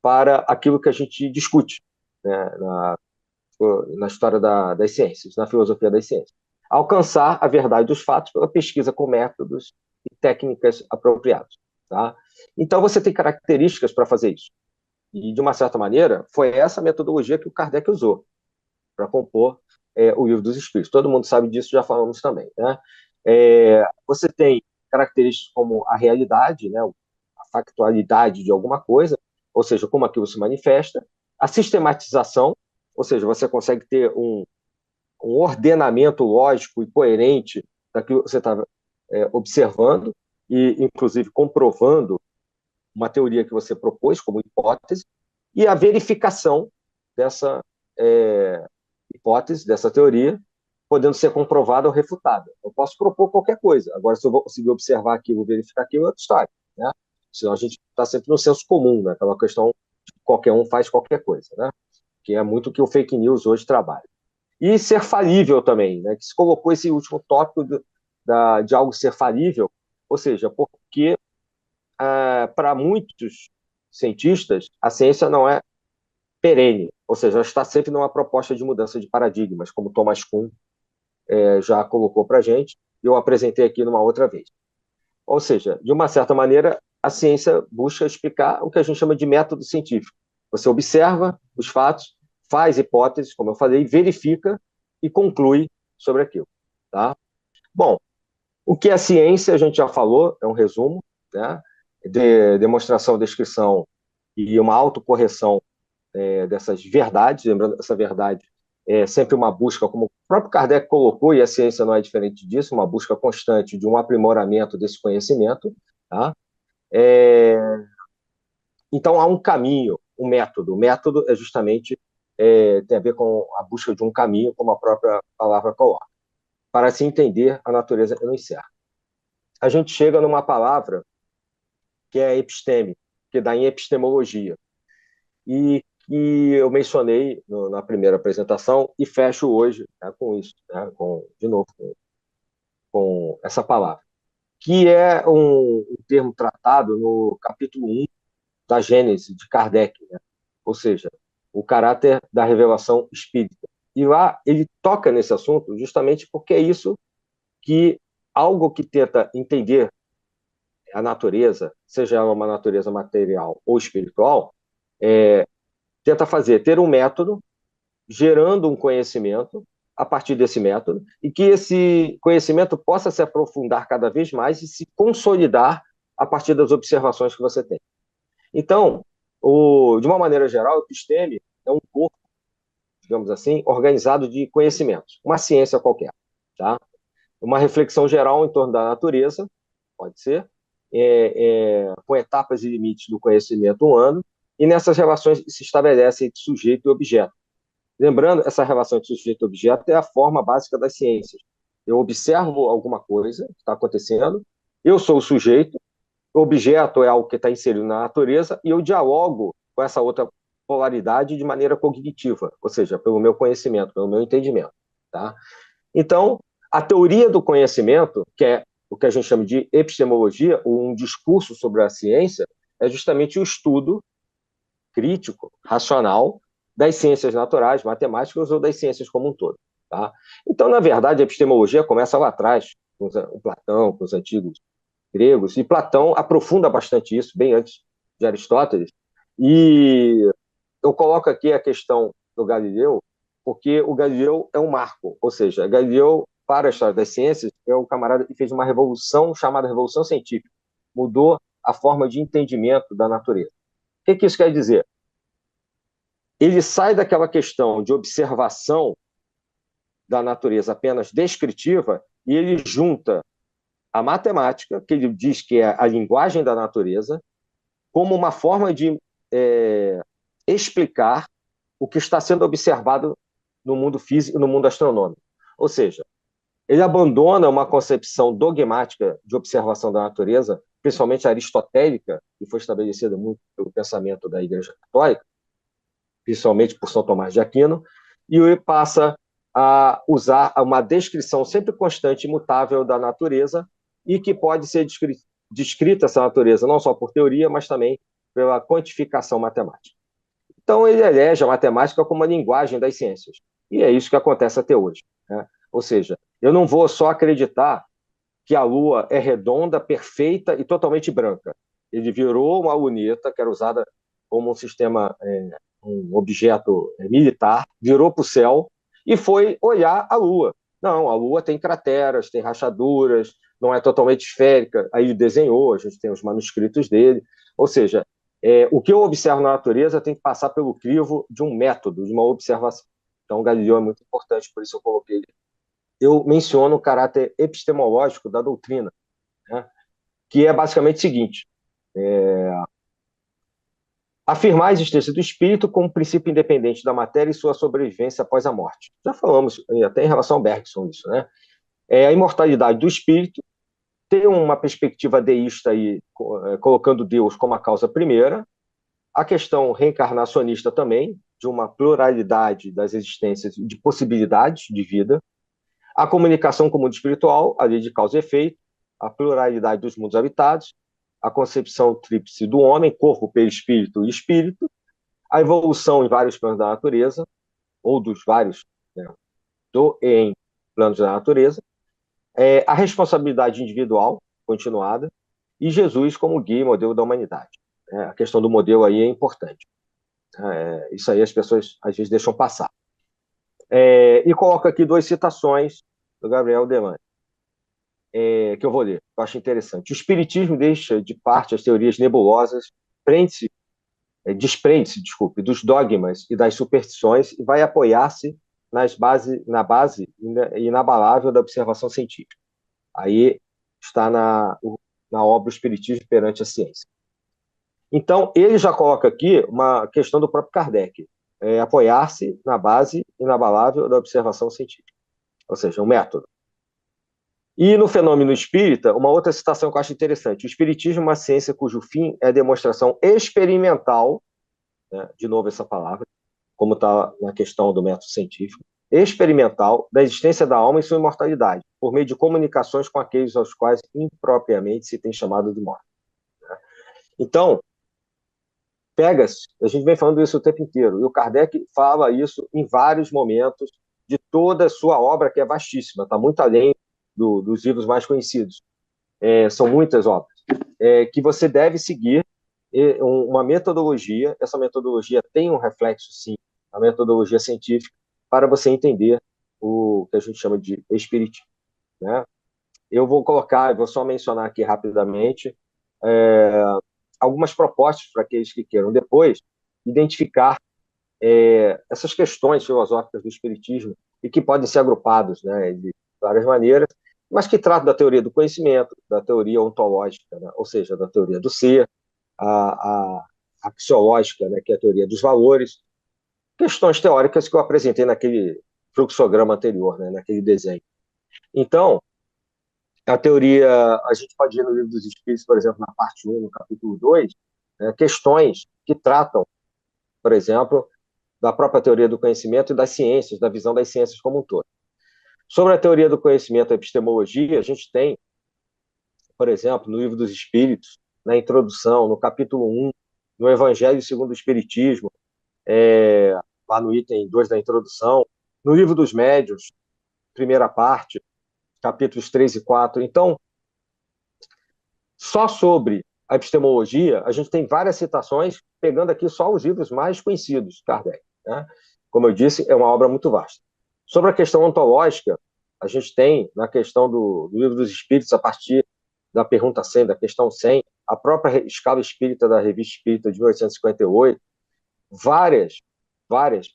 para aquilo que a gente discute, né, na história das ciências, na filosofia das ciências. Alcançar a verdade dos fatos pela pesquisa com métodos e técnicas apropriados. Tá? Então, você tem características para fazer isso. E, de uma certa maneira, foi essa metodologia que o Kardec usou para compor o Livro dos Espíritos. Todo mundo sabe disso, já falamos também. Né? Você tem características como a realidade, né, a factualidade de alguma coisa, ou seja, como aquilo se manifesta, a sistematização, ou seja, você consegue ter um ordenamento lógico e coerente daquilo que você está observando e, inclusive, comprovando uma teoria que você propôs como hipótese, e a verificação dessa hipótese, dessa teoria, podendo ser comprovada ou refutada. Eu posso propor qualquer coisa. Agora, se eu vou conseguir observar aquilo, verificar aquilo, é outra história. Né? Senão a gente está sempre no senso comum, né? Aquela questão de que qualquer um faz qualquer coisa, né? Que é muito o que o fake news hoje trabalha. E ser falível também, né? Que se colocou esse último tópico de algo ser falível, ou seja, porque para muitos cientistas a ciência não é perene, ou seja, ela está sempre numa proposta de mudança de paradigmas, como Thomas Kuhn já colocou para a gente, e eu apresentei aqui numa outra vez. Ou seja, de uma certa maneira, a ciência busca explicar o que a gente chama de método científico. Você observa os fatos, faz hipóteses, como eu falei, verifica e conclui sobre aquilo. Tá? Bom, o que é ciência, a gente já falou, é um resumo, né? Demonstração, descrição e uma autocorreção dessas verdades, lembrando que essa verdade é sempre uma busca, como o próprio Kardec colocou, e a ciência não é diferente disso, uma busca constante de um aprimoramento desse conhecimento. Tá? Então, há um caminho, um método. O método é justamente, tem a ver com a busca de um caminho, como a própria palavra coloca, para se entender a natureza no incerto. A gente chega numa palavra que é episteme, que dá em epistemologia, e que eu mencionei na primeira apresentação e fecho hoje, né, com isso, né, de novo, com essa palavra, que é um termo tratado no capítulo 1 da Gênese, de Kardec, né? Ou seja, o caráter da revelação espírita. E lá ele toca nesse assunto justamente porque é isso que algo que tenta entender a natureza, seja ela uma natureza material ou espiritual, tenta fazer, ter um método, gerando um conhecimento a partir desse método, e que esse conhecimento possa se aprofundar cada vez mais e se consolidar a partir das observações que você tem. Então, de uma maneira geral, o episteme é um corpo, digamos assim, organizado de conhecimentos, uma ciência qualquer, tá? Uma reflexão geral em torno da natureza, pode ser, com etapas e limites do conhecimento humano, e nessas relações se estabelece entre sujeito e objeto. Lembrando, essa relação entre sujeito e objeto é a forma básica das ciências. Eu observo alguma coisa que está acontecendo, eu sou o sujeito, o objeto é algo que está inserido na natureza, e eu dialogo com essa outra polaridade de maneira cognitiva, ou seja, pelo meu conhecimento, pelo meu entendimento. Tá? Então, a teoria do conhecimento, que é o que a gente chama de epistemologia, ou um discurso sobre a ciência, é justamente o estudo crítico, racional, das ciências naturais, matemáticas ou das ciências como um todo. Tá? Então, na verdade, a epistemologia começa lá atrás, com o Platão, com os antigos gregos, e Platão aprofunda bastante isso, bem antes de Aristóteles, e eu coloco aqui a questão do Galileu, porque o Galileu é um marco, ou seja, Galileu, para a história das ciências, é o camarada que fez uma revolução chamada Revolução Científica, mudou a forma de entendimento da natureza. O que isso quer dizer? Ele sai daquela questão de observação da natureza apenas descritiva e ele junta a matemática, que ele diz que é a linguagem da natureza, como uma forma de explicar o que está sendo observado no mundo físico e no mundo astronômico. Ou seja, ele abandona uma concepção dogmática de observação da natureza, principalmente aristotélica, que foi estabelecida muito pelo pensamento da Igreja Católica, principalmente por São Tomás de Aquino, e ele passa a usar uma descrição sempre constante e imutável da natureza e que pode ser descrita essa natureza não só por teoria, mas também pela quantificação matemática. Então, ele elege a matemática como a linguagem das ciências. E é isso que acontece até hoje. Né? Ou seja, eu não vou só acreditar que a Lua é redonda, perfeita e totalmente branca. Ele virou uma luneta, que era usada como um sistema, um objeto militar, virou para o céu e foi olhar a Lua. Não, a Lua tem crateras, tem rachaduras, não é totalmente esférica. Aí ele desenhou, a gente tem os manuscritos dele. Ou seja, o que eu observo na natureza tem que passar pelo crivo de um método, de uma observação. Então, Galileu é muito importante, por isso eu coloquei ele. Eu menciono o caráter epistemológico da doutrina, né? Que é basicamente o seguinte: afirmar a existência do espírito como princípio independente da matéria e sua sobrevivência após a morte. Já falamos até em relação ao Bergson isso, né? A imortalidade do espírito, ter uma perspectiva deísta aí, colocando Deus como a causa primeira, a questão reencarnacionista também, de uma pluralidade das existências, de possibilidades de vida, a comunicação com o mundo espiritual, a lei de causa e efeito, a pluralidade dos mundos habitados, a concepção tríplice do homem, corpo, perispírito e espírito, a evolução em vários planos da natureza, ou dos vários, né, do e em planos da natureza, a responsabilidade individual continuada, e Jesus como guia e modelo da humanidade. A questão do modelo aí é importante. Isso aí as pessoas às vezes deixam passar. E coloco aqui duas citações do Gabriel Delane, que eu vou ler, eu acho interessante. O Espiritismo deixa de parte as teorias nebulosas, desprende-se, dos dogmas e das superstições e vai apoiar-se na base inabalável da observação científica. Aí está na obra O Espiritismo perante a Ciência. Então, ele já coloca aqui uma questão do próprio Kardec, apoiar-se na base inabalável da observação científica, ou seja, um método. E no fenômeno espírita, uma outra citação que eu acho interessante: o espiritismo é uma ciência cujo fim é a demonstração experimental, né, de novo essa palavra, como está na questão do método científico, experimental da existência da alma e sua imortalidade, por meio de comunicações com aqueles aos quais impropriamente se tem chamado de mortos. Então, a gente vem falando isso o tempo inteiro, e o Kardec fala isso em vários momentos de toda a sua obra, que é vastíssima, está muito além dos livros mais conhecidos. São muitas obras, que você deve seguir uma metodologia. Essa metodologia tem um reflexo, sim, na metodologia científica, para você entender o que a gente chama de espiritismo, né? Eu vou só mencionar aqui rapidamente algumas propostas para aqueles que queiram depois identificar essas questões filosóficas do espiritismo e que podem ser agrupados, né, de várias maneiras. mas que tratam da teoria do conhecimento, da teoria ontológica, né? Ou seja, da teoria do ser, a axiológica, né? Que é a teoria dos valores, questões teóricas que eu apresentei naquele fluxograma anterior, né? Naquele desenho. Então, a teoria, a gente pode ir no Livro dos Espíritos, por exemplo, na parte 1, no capítulo 2, né? Questões que tratam, por exemplo, da própria teoria do conhecimento e das ciências, da visão das ciências como um todo. Sobre a teoria do conhecimento e a epistemologia, a gente tem, por exemplo, no Livro dos Espíritos, na introdução, no capítulo 1, no Evangelho segundo o Espiritismo, lá no item 2 da introdução, no Livro dos Médiuns, primeira parte, capítulos 3 e 4. Então, só sobre a epistemologia, a gente tem várias citações, pegando aqui só os livros mais conhecidos de Kardec, né? Como eu disse, é uma obra muito vasta. Sobre a questão ontológica, a gente tem, na questão do Livro dos Espíritos, a partir da pergunta 100, da questão 100, a própria escala espírita da Revista Espírita de 1858, várias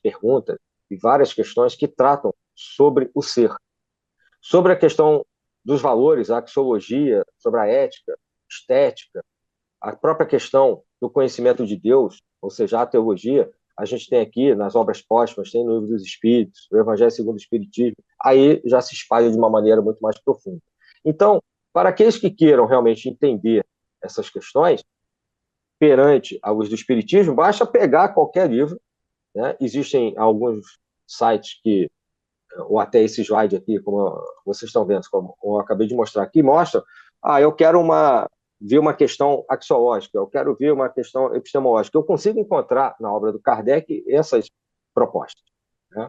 perguntas e várias questões que tratam sobre o ser. Sobre a questão dos valores, a axiologia, sobre a ética, estética, a própria questão do conhecimento de Deus, ou seja, a teologia, a gente tem aqui nas obras póstumas, tem no Livro dos Espíritos, o Evangelho segundo o Espiritismo, aí já se espalha de uma maneira muito mais profunda. Então, para aqueles que queiram realmente entender essas questões, perante a luz do Espiritismo, basta pegar qualquer livro, né? Existem alguns sites que, ou até esse slide aqui, como vocês estão vendo, como eu acabei de mostrar aqui, mostram, eu quero ver uma questão axiológica, eu quero ver uma questão epistemológica. Eu consigo encontrar na obra do Kardec essas propostas, né?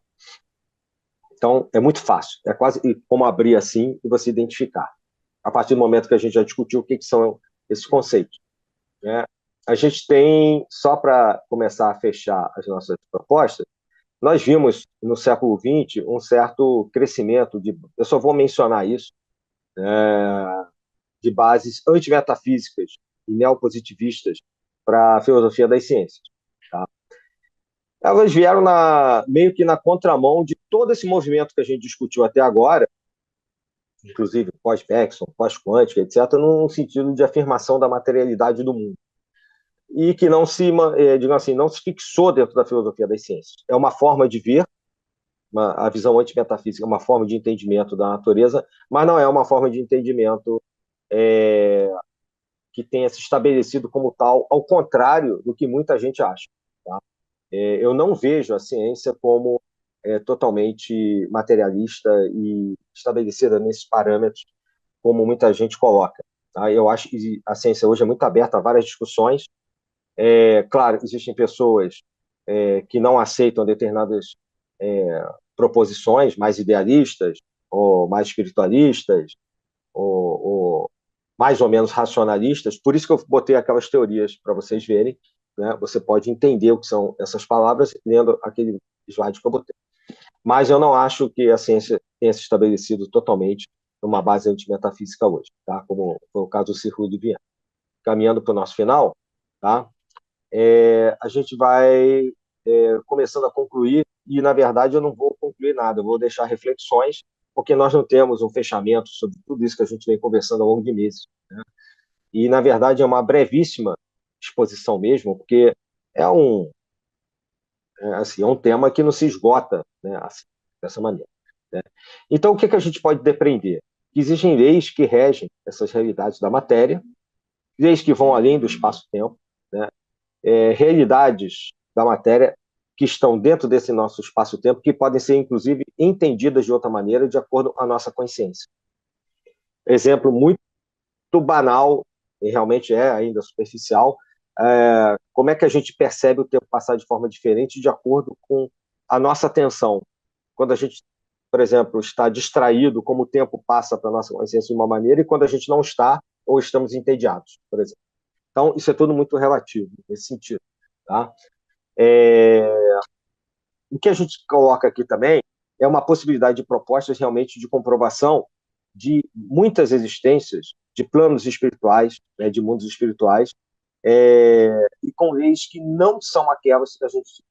Então, é muito fácil, é quase como abrir assim e você identificar. A partir do momento que a gente já discutiu o que são esses conceitos, né? A gente tem, só para começar a fechar as nossas propostas, nós vimos no século XX um certo crescimento eu só vou mencionar isso, de bases antimetafísicas e neopositivistas para a filosofia das ciências. Tá? Elas vieram meio que na contramão de todo esse movimento que a gente discutiu até agora, inclusive pós-Bergson, pós-quântica, etc., num sentido de afirmação da materialidade do mundo. E que não se, digamos assim, não se fixou dentro da filosofia das ciências. É uma forma de ver, a visão antimetafísica é uma forma de entendimento da natureza, mas não é uma forma de entendimento que tenha se estabelecido como tal, ao contrário do que muita gente acha. Tá? Eu não vejo a ciência como totalmente materialista e estabelecida nesses parâmetros, como muita gente coloca. Tá? Eu acho que a ciência hoje é muito aberta a várias discussões. Claro, existem pessoas que não aceitam determinadas proposições mais idealistas, ou mais espiritualistas, ou mais ou menos racionalistas. Por isso que eu botei aquelas teorias para vocês verem, né? Você pode entender o que são essas palavras lendo aquele slide que eu botei. Mas eu não acho que a ciência tenha se estabelecido totalmente numa base antimetafísica hoje, tá? Como foi o caso do Círculo de Viena. Caminhando para o nosso final, tá? A gente vai começando a concluir, e, na verdade, eu não vou concluir nada, eu vou deixar reflexões, porque nós não temos um fechamento sobre tudo isso que a gente vem conversando ao longo de meses, né? E, na verdade, é uma brevíssima exposição mesmo, porque é um tema que não se esgota, né, assim, dessa maneira, né? Então, o que a gente pode depreender? Que existem leis que regem essas realidades da matéria, leis que vão além do espaço-tempo, né? Realidades da matéria que estão dentro desse nosso espaço-tempo, que podem ser, inclusive, entendidas de outra maneira, de acordo com a nossa consciência. Exemplo muito banal, e realmente é ainda superficial, como é que a gente percebe o tempo passar de forma diferente de acordo com a nossa atenção. Quando a gente, por exemplo, está distraído, como o tempo passa para a nossa consciência de uma maneira, e quando a gente não está, ou estamos entediados, por exemplo. Então, isso é tudo muito relativo, nesse sentido. Tá? O que a gente coloca aqui também é uma possibilidade de propostas realmente de comprovação de muitas existências de planos espirituais, né, de mundos espirituais, e com leis que não são aquelas que a gente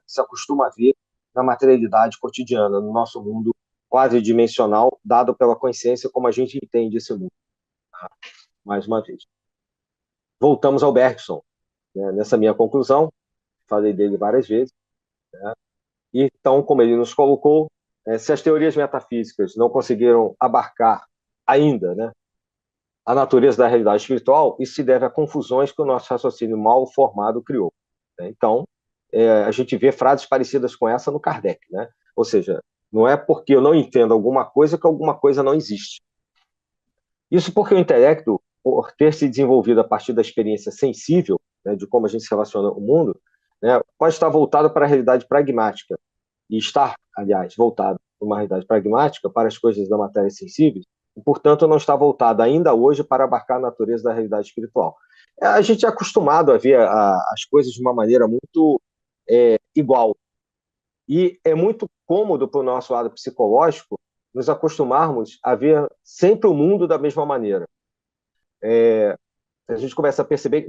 se acostuma a ver na materialidade cotidiana, no nosso mundo quadridimensional dado pela consciência como a gente entende esse mundo. Mais uma vez. Voltamos ao Bergson, né? Nessa minha conclusão, falei dele várias vezes, né? E, então, como ele nos colocou, se as teorias metafísicas não conseguiram abarcar ainda, né, a natureza da realidade espiritual, isso se deve a confusões que o nosso raciocínio mal formado criou, né? Então, a gente vê frases parecidas com essa no Kardec, né? Ou seja, não é porque eu não entendo alguma coisa que alguma coisa não existe. Isso porque o intelecto, por ter se desenvolvido a partir da experiência sensível, né, de como a gente se relaciona com o mundo, né, pode estar voltado para a realidade pragmática, e estar, aliás, voltado para uma realidade pragmática, para as coisas da matéria sensíveis, e, portanto, não está voltado ainda hoje para abarcar a natureza da realidade espiritual. A gente é acostumado a ver as coisas de uma maneira muito igual, e é muito cômodo para o nosso lado psicológico nos acostumarmos a ver sempre o mundo da mesma maneira. A gente começa a perceber que,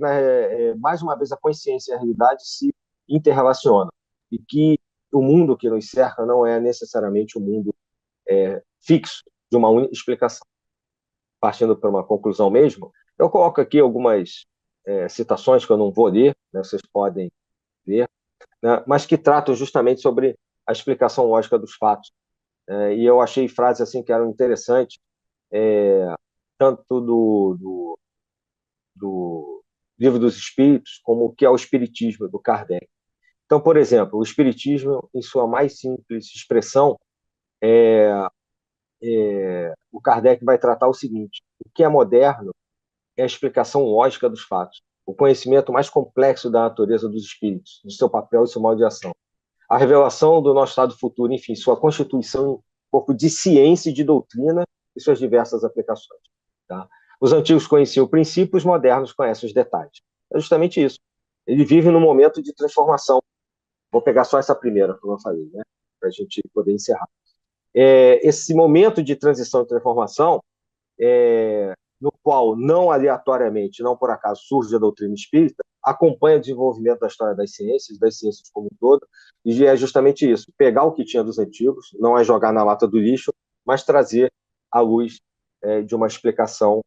mais uma vez, a consciência e a realidade se interrelacionam, e que o mundo que nos cerca não é necessariamente um mundo fixo, de uma única explicação. Partindo para uma conclusão mesmo, eu coloco aqui algumas citações que eu não vou ler, né, vocês podem ler, né, mas que tratam justamente sobre a explicação lógica dos fatos. E eu achei frases assim que eram interessantes, tanto do Livro dos Espíritos, como o que é o Espiritismo, do Kardec. Então, por exemplo, o Espiritismo, em sua mais simples expressão, o Kardec vai tratar o seguinte: o que é moderno é a explicação lógica dos fatos, o conhecimento mais complexo da natureza dos espíritos, do seu papel e seu modo de ação, a revelação do nosso estado futuro, enfim, sua constituição, um pouco de ciência e de doutrina e suas diversas aplicações. Tá? Os antigos conheciam o princípio, os modernos conhecem os detalhes. É justamente isso. Ele vive num momento de transformação. Vou pegar só essa primeira, como eu falei, né, para a gente poder encerrar. Esse momento de transição e transformação, no qual, não aleatoriamente, não por acaso, surge a doutrina espírita, acompanha o desenvolvimento da história das ciências como um todo, e é justamente isso: pegar o que tinha dos antigos, não é jogar na lata do lixo, mas trazer à luz de uma explicação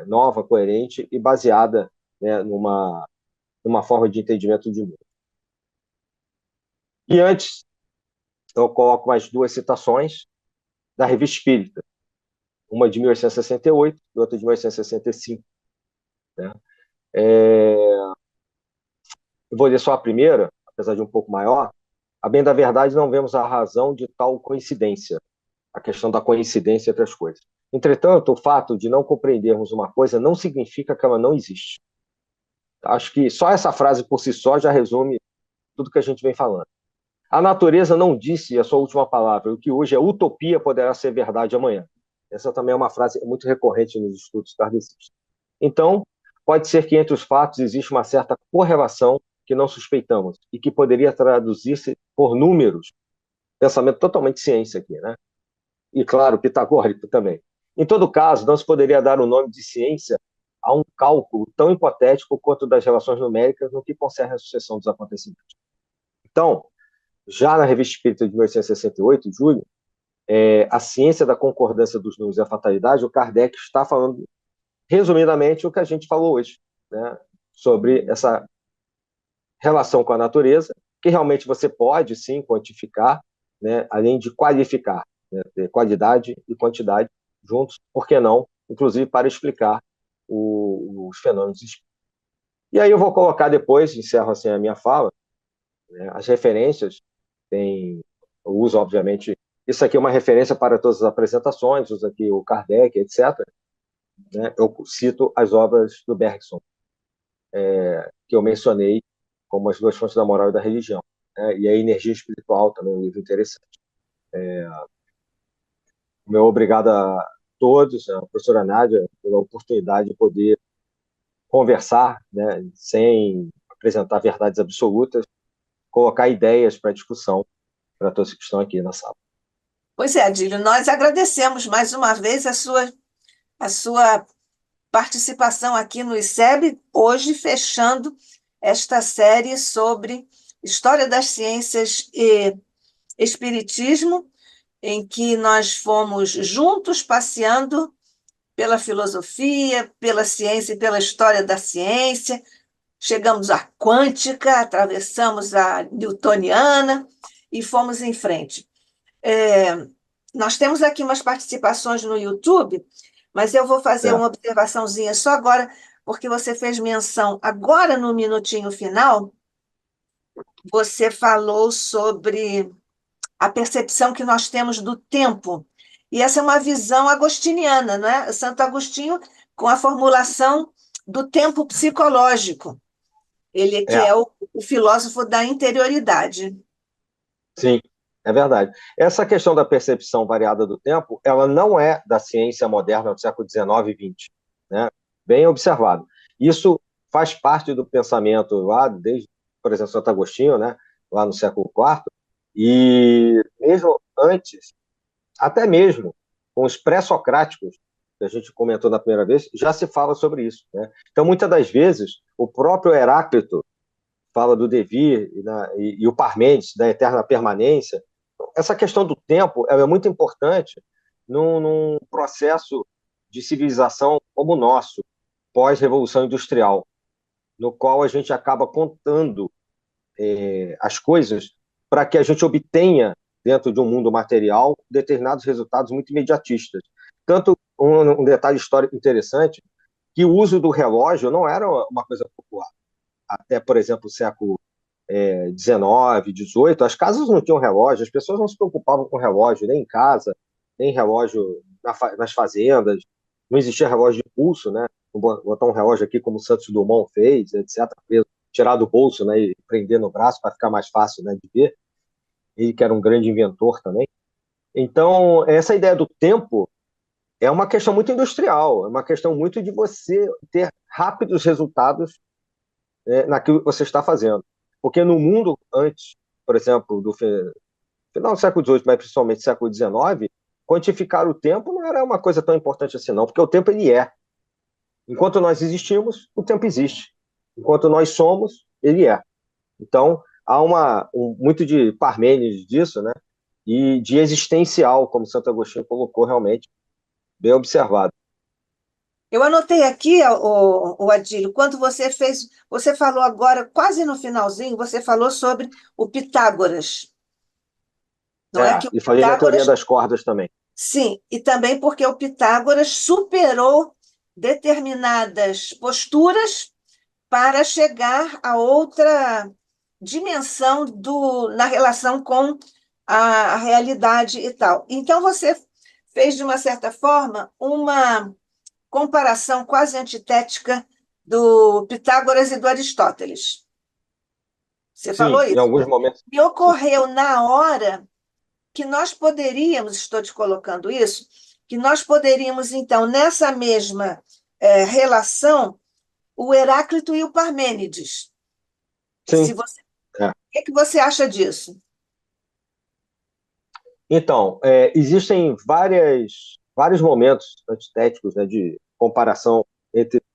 nova, coerente e baseada, né, numa forma de entendimento de mundo. E antes, eu coloco mais duas citações da Revista Espírita, uma de 1868 e outra de 1865. Né? Eu vou ler só a primeira, apesar de um pouco maior. A bem da verdade, não vemos a razão de tal coincidência, a questão da coincidência entre as coisas. Entretanto, o fato de não compreendermos uma coisa não significa que ela não existe. Acho que só essa frase por si só já resume tudo que a gente vem falando. A natureza não disse a sua última palavra: o que hoje é utopia poderá ser verdade amanhã. Essa também é uma frase muito recorrente nos estudos kardecistas. Então, pode ser que entre os fatos exista uma certa correlação que não suspeitamos e que poderia traduzir-se por números. Pensamento totalmente ciência aqui, né? E, claro, pitagórico também. Em todo caso, não se poderia dar o nome de ciência a um cálculo tão hipotético quanto das relações numéricas no que concerne a sucessão dos acontecimentos. Então, já na Revista Espírita de 1868, em julho, a ciência da concordância dos números e a fatalidade, o Kardec está falando, resumidamente, o que a gente falou hoje, né, sobre essa relação com a natureza, que realmente você pode, sim, quantificar, né, além de qualificar, né, ter qualidade e quantidade juntos, por que não, inclusive para explicar os fenômenos. E aí eu vou colocar depois, encerro assim a minha fala, né, as referências. Eu uso, obviamente, isso aqui é uma referência para todas as apresentações, uso aqui o Kardec, etc. Né? Eu cito as obras do Bergson, que eu mencionei como as duas fontes da moral e da religião. Né? E a Energia Espiritual também é um livro interessante. Meu obrigado a todos, a professora Nádia, pela oportunidade de poder conversar, né, sem apresentar verdades absolutas, colocar ideias para discussão para todos que estão aqui na sala. Pois é, Adílio, nós agradecemos mais uma vez a sua participação aqui no ICEB, hoje fechando esta série sobre História das Ciências e Espiritismo, em que nós fomos juntos passeando pela filosofia, pela ciência e pela história da ciência. Chegamos à quântica, atravessamos a newtoniana e fomos em frente. É, nós temos aqui umas participações no YouTube, mas eu vou fazer É, uma observaçãozinha só agora, porque você fez menção agora no minutinho final, você falou sobre a percepção que nós temos do tempo. E essa é uma visão agostiniana, não é? Santo Agostinho, com a formulação do tempo psicológico. Ele que é, é o filósofo da interioridade. sim, é verdade. Essa questão da percepção variada do tempo, ela não é da ciência moderna do século XIX e XX, né? Bem observado. Isso faz parte do pensamento lá, desde, por exemplo, Santo Agostinho, né? Lá no século IV, e mesmo antes, até mesmo com os pré-socráticos, que a gente comentou na primeira vez, já se fala sobre isso, né? Então, muitas das vezes, o próprio Heráclito fala do devir e o Parmênides, da eterna permanência. Essa questão do tempo ela é muito importante num processo de civilização como o nosso, pós-revolução industrial, no qual a gente acaba contando as coisas para que a gente obtenha, dentro de um mundo material, determinados resultados muito imediatistas. Tanto um detalhe histórico interessante, que o uso do relógio não era uma coisa popular. Até, por exemplo, o século XIX, XVIII, as casas não tinham relógio, as pessoas não se preocupavam com relógio, nem em casa, nem relógio nas fazendas, não existia relógio de pulso, né? Vou botar um relógio aqui como o Santos Dumont fez, etc., tirar do bolso, né, e prender no braço para ficar mais fácil, né, de ver. Ele que era um grande inventor também. Então, essa ideia do tempo é uma questão muito industrial, é uma questão muito de você ter rápidos resultados naquilo que você está fazendo. Porque no mundo antes, por exemplo, do final do século XVIII, mas principalmente do século XIX, quantificar o tempo não era uma coisa tão importante assim, não, porque o tempo ele é. Enquanto nós existimos, o tempo existe. Enquanto nós somos, ele é. Então, há muito de Parmênides disso, né? E de existencial, como Santo Agostinho colocou realmente, bem observado. Eu anotei aqui, o Adílio, quando você fez, você falou agora, quase no finalzinho, você falou sobre o Pitágoras, não é que o E falei da teoria Pitágoras, das cordas também. sim, e também porque o Pitágoras superou determinadas posturas para chegar a outra dimensão na relação com a realidade e tal. Então, você fez, de uma certa forma, uma comparação quase antitética do Pitágoras e do Aristóteles. Você falou Sim, em isso. alguns momentos. Me ocorreu na hora que nós poderíamos, estou te colocando isso, que nós poderíamos, então, nessa mesma relação, o Heráclito e o Parmênides. Se Sim. você, o É. que é que você acha disso? Então, existem vários momentos antitéticos, né, de comparação entre Sim.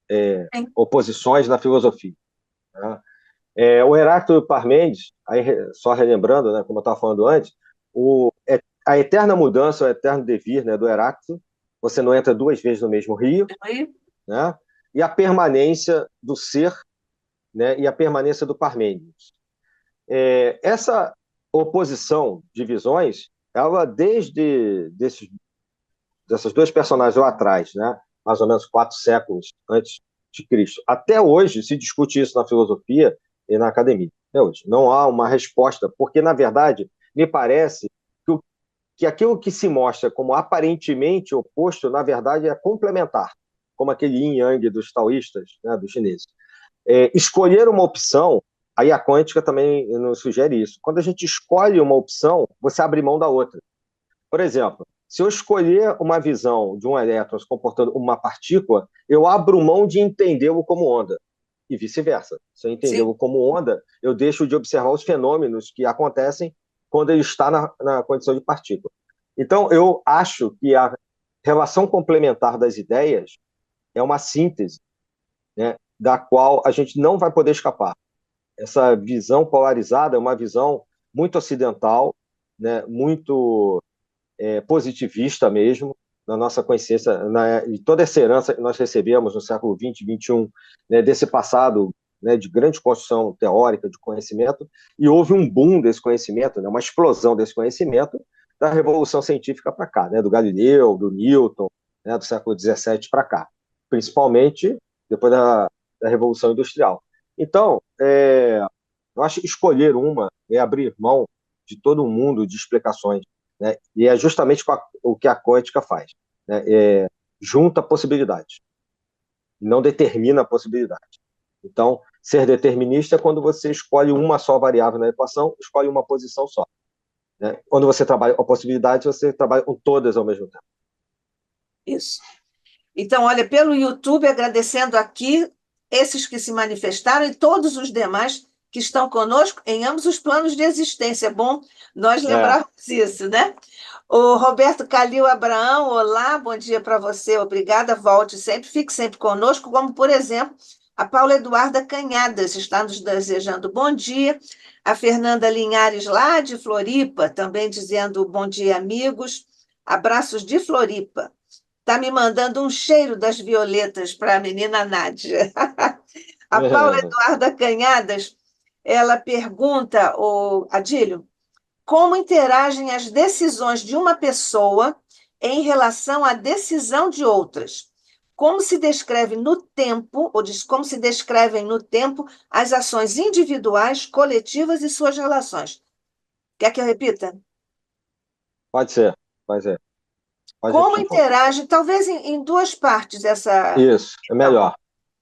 pseudo-oposições na filosofia. Né? O Heráclito e Parmênides, aí, só relembrando, né, como eu estava falando antes, a eterna mudança, o eterno devir, né, do Heráclito, você não entra duas vezes no mesmo rio, né, e a permanência do ser, né, e a permanência do Parmênides. Essa oposição de visões, ela dessas duas personagens lá atrás, né, mais ou menos 4 séculos antes de Cristo, até hoje se discute isso na filosofia e na academia. Até hoje. Não há uma resposta, porque, na verdade, me parece que aquilo que se mostra como aparentemente oposto, na verdade, é complementar, como aquele yin yang dos taoístas, né, dos chineses. Escolher uma opção, aí a quântica também nos sugere isso. Quando a gente escolhe uma opção, você abre mão da outra. Por exemplo, se eu escolher uma visão de um elétron se comportando como uma partícula, eu abro mão de entendê-lo como onda. E vice-versa. Se eu Sim. entendê-lo como onda, eu deixo de observar os fenômenos que acontecem quando ele está na condição de partícula. Então, eu acho que a relação complementar das ideias é uma síntese, né, da qual a gente não vai poder escapar. Essa visão polarizada é uma visão muito ocidental, né, muito positivista mesmo, na nossa consciência, e toda essa herança que nós recebemos no século XX, XXI, né, desse passado, né, de grande construção teórica, de conhecimento, e houve um boom desse conhecimento, né, uma explosão desse conhecimento da Revolução Científica para cá, né, do Galileu, do Newton, né, do século XVII para cá, principalmente depois da Revolução Industrial. Então, eu acho que escolher uma é abrir mão de todo um mundo de explicações, né? E é justamente o que a quântica faz, né? Junta possibilidades, não determina a possibilidade. Então, ser determinista é quando você escolhe uma só variável na equação, escolhe uma posição só, né? Quando você trabalha com a possibilidade, você trabalha com todas ao mesmo tempo. Isso. Então, olha, pelo YouTube, agradecendo aqui esses que se manifestaram e todos os demais que estão conosco em ambos os planos de existência. É bom nós É. lembrarmos isso, né? O Roberto Calil Abraão, olá, bom dia para você, obrigada, volte sempre, fique sempre conosco, como, por exemplo, a Paula Eduarda Canhadas está nos desejando bom dia, a Fernanda Linhares, lá de Floripa, também dizendo bom dia, amigos, abraços de Floripa. Está me mandando um cheiro das violetas para a menina Nádia. A Paula Eduarda Canhadas, ela pergunta, Adílio, como interagem as decisões de uma pessoa em relação à decisão de outras? Como se descreve no tempo, como se descrevem no tempo as ações individuais, coletivas e suas relações? Quer que eu repita? Pode ser, pode ser. Pode Como repetir, por favor. interage, talvez em duas partes essa Isso, é questão. melhor.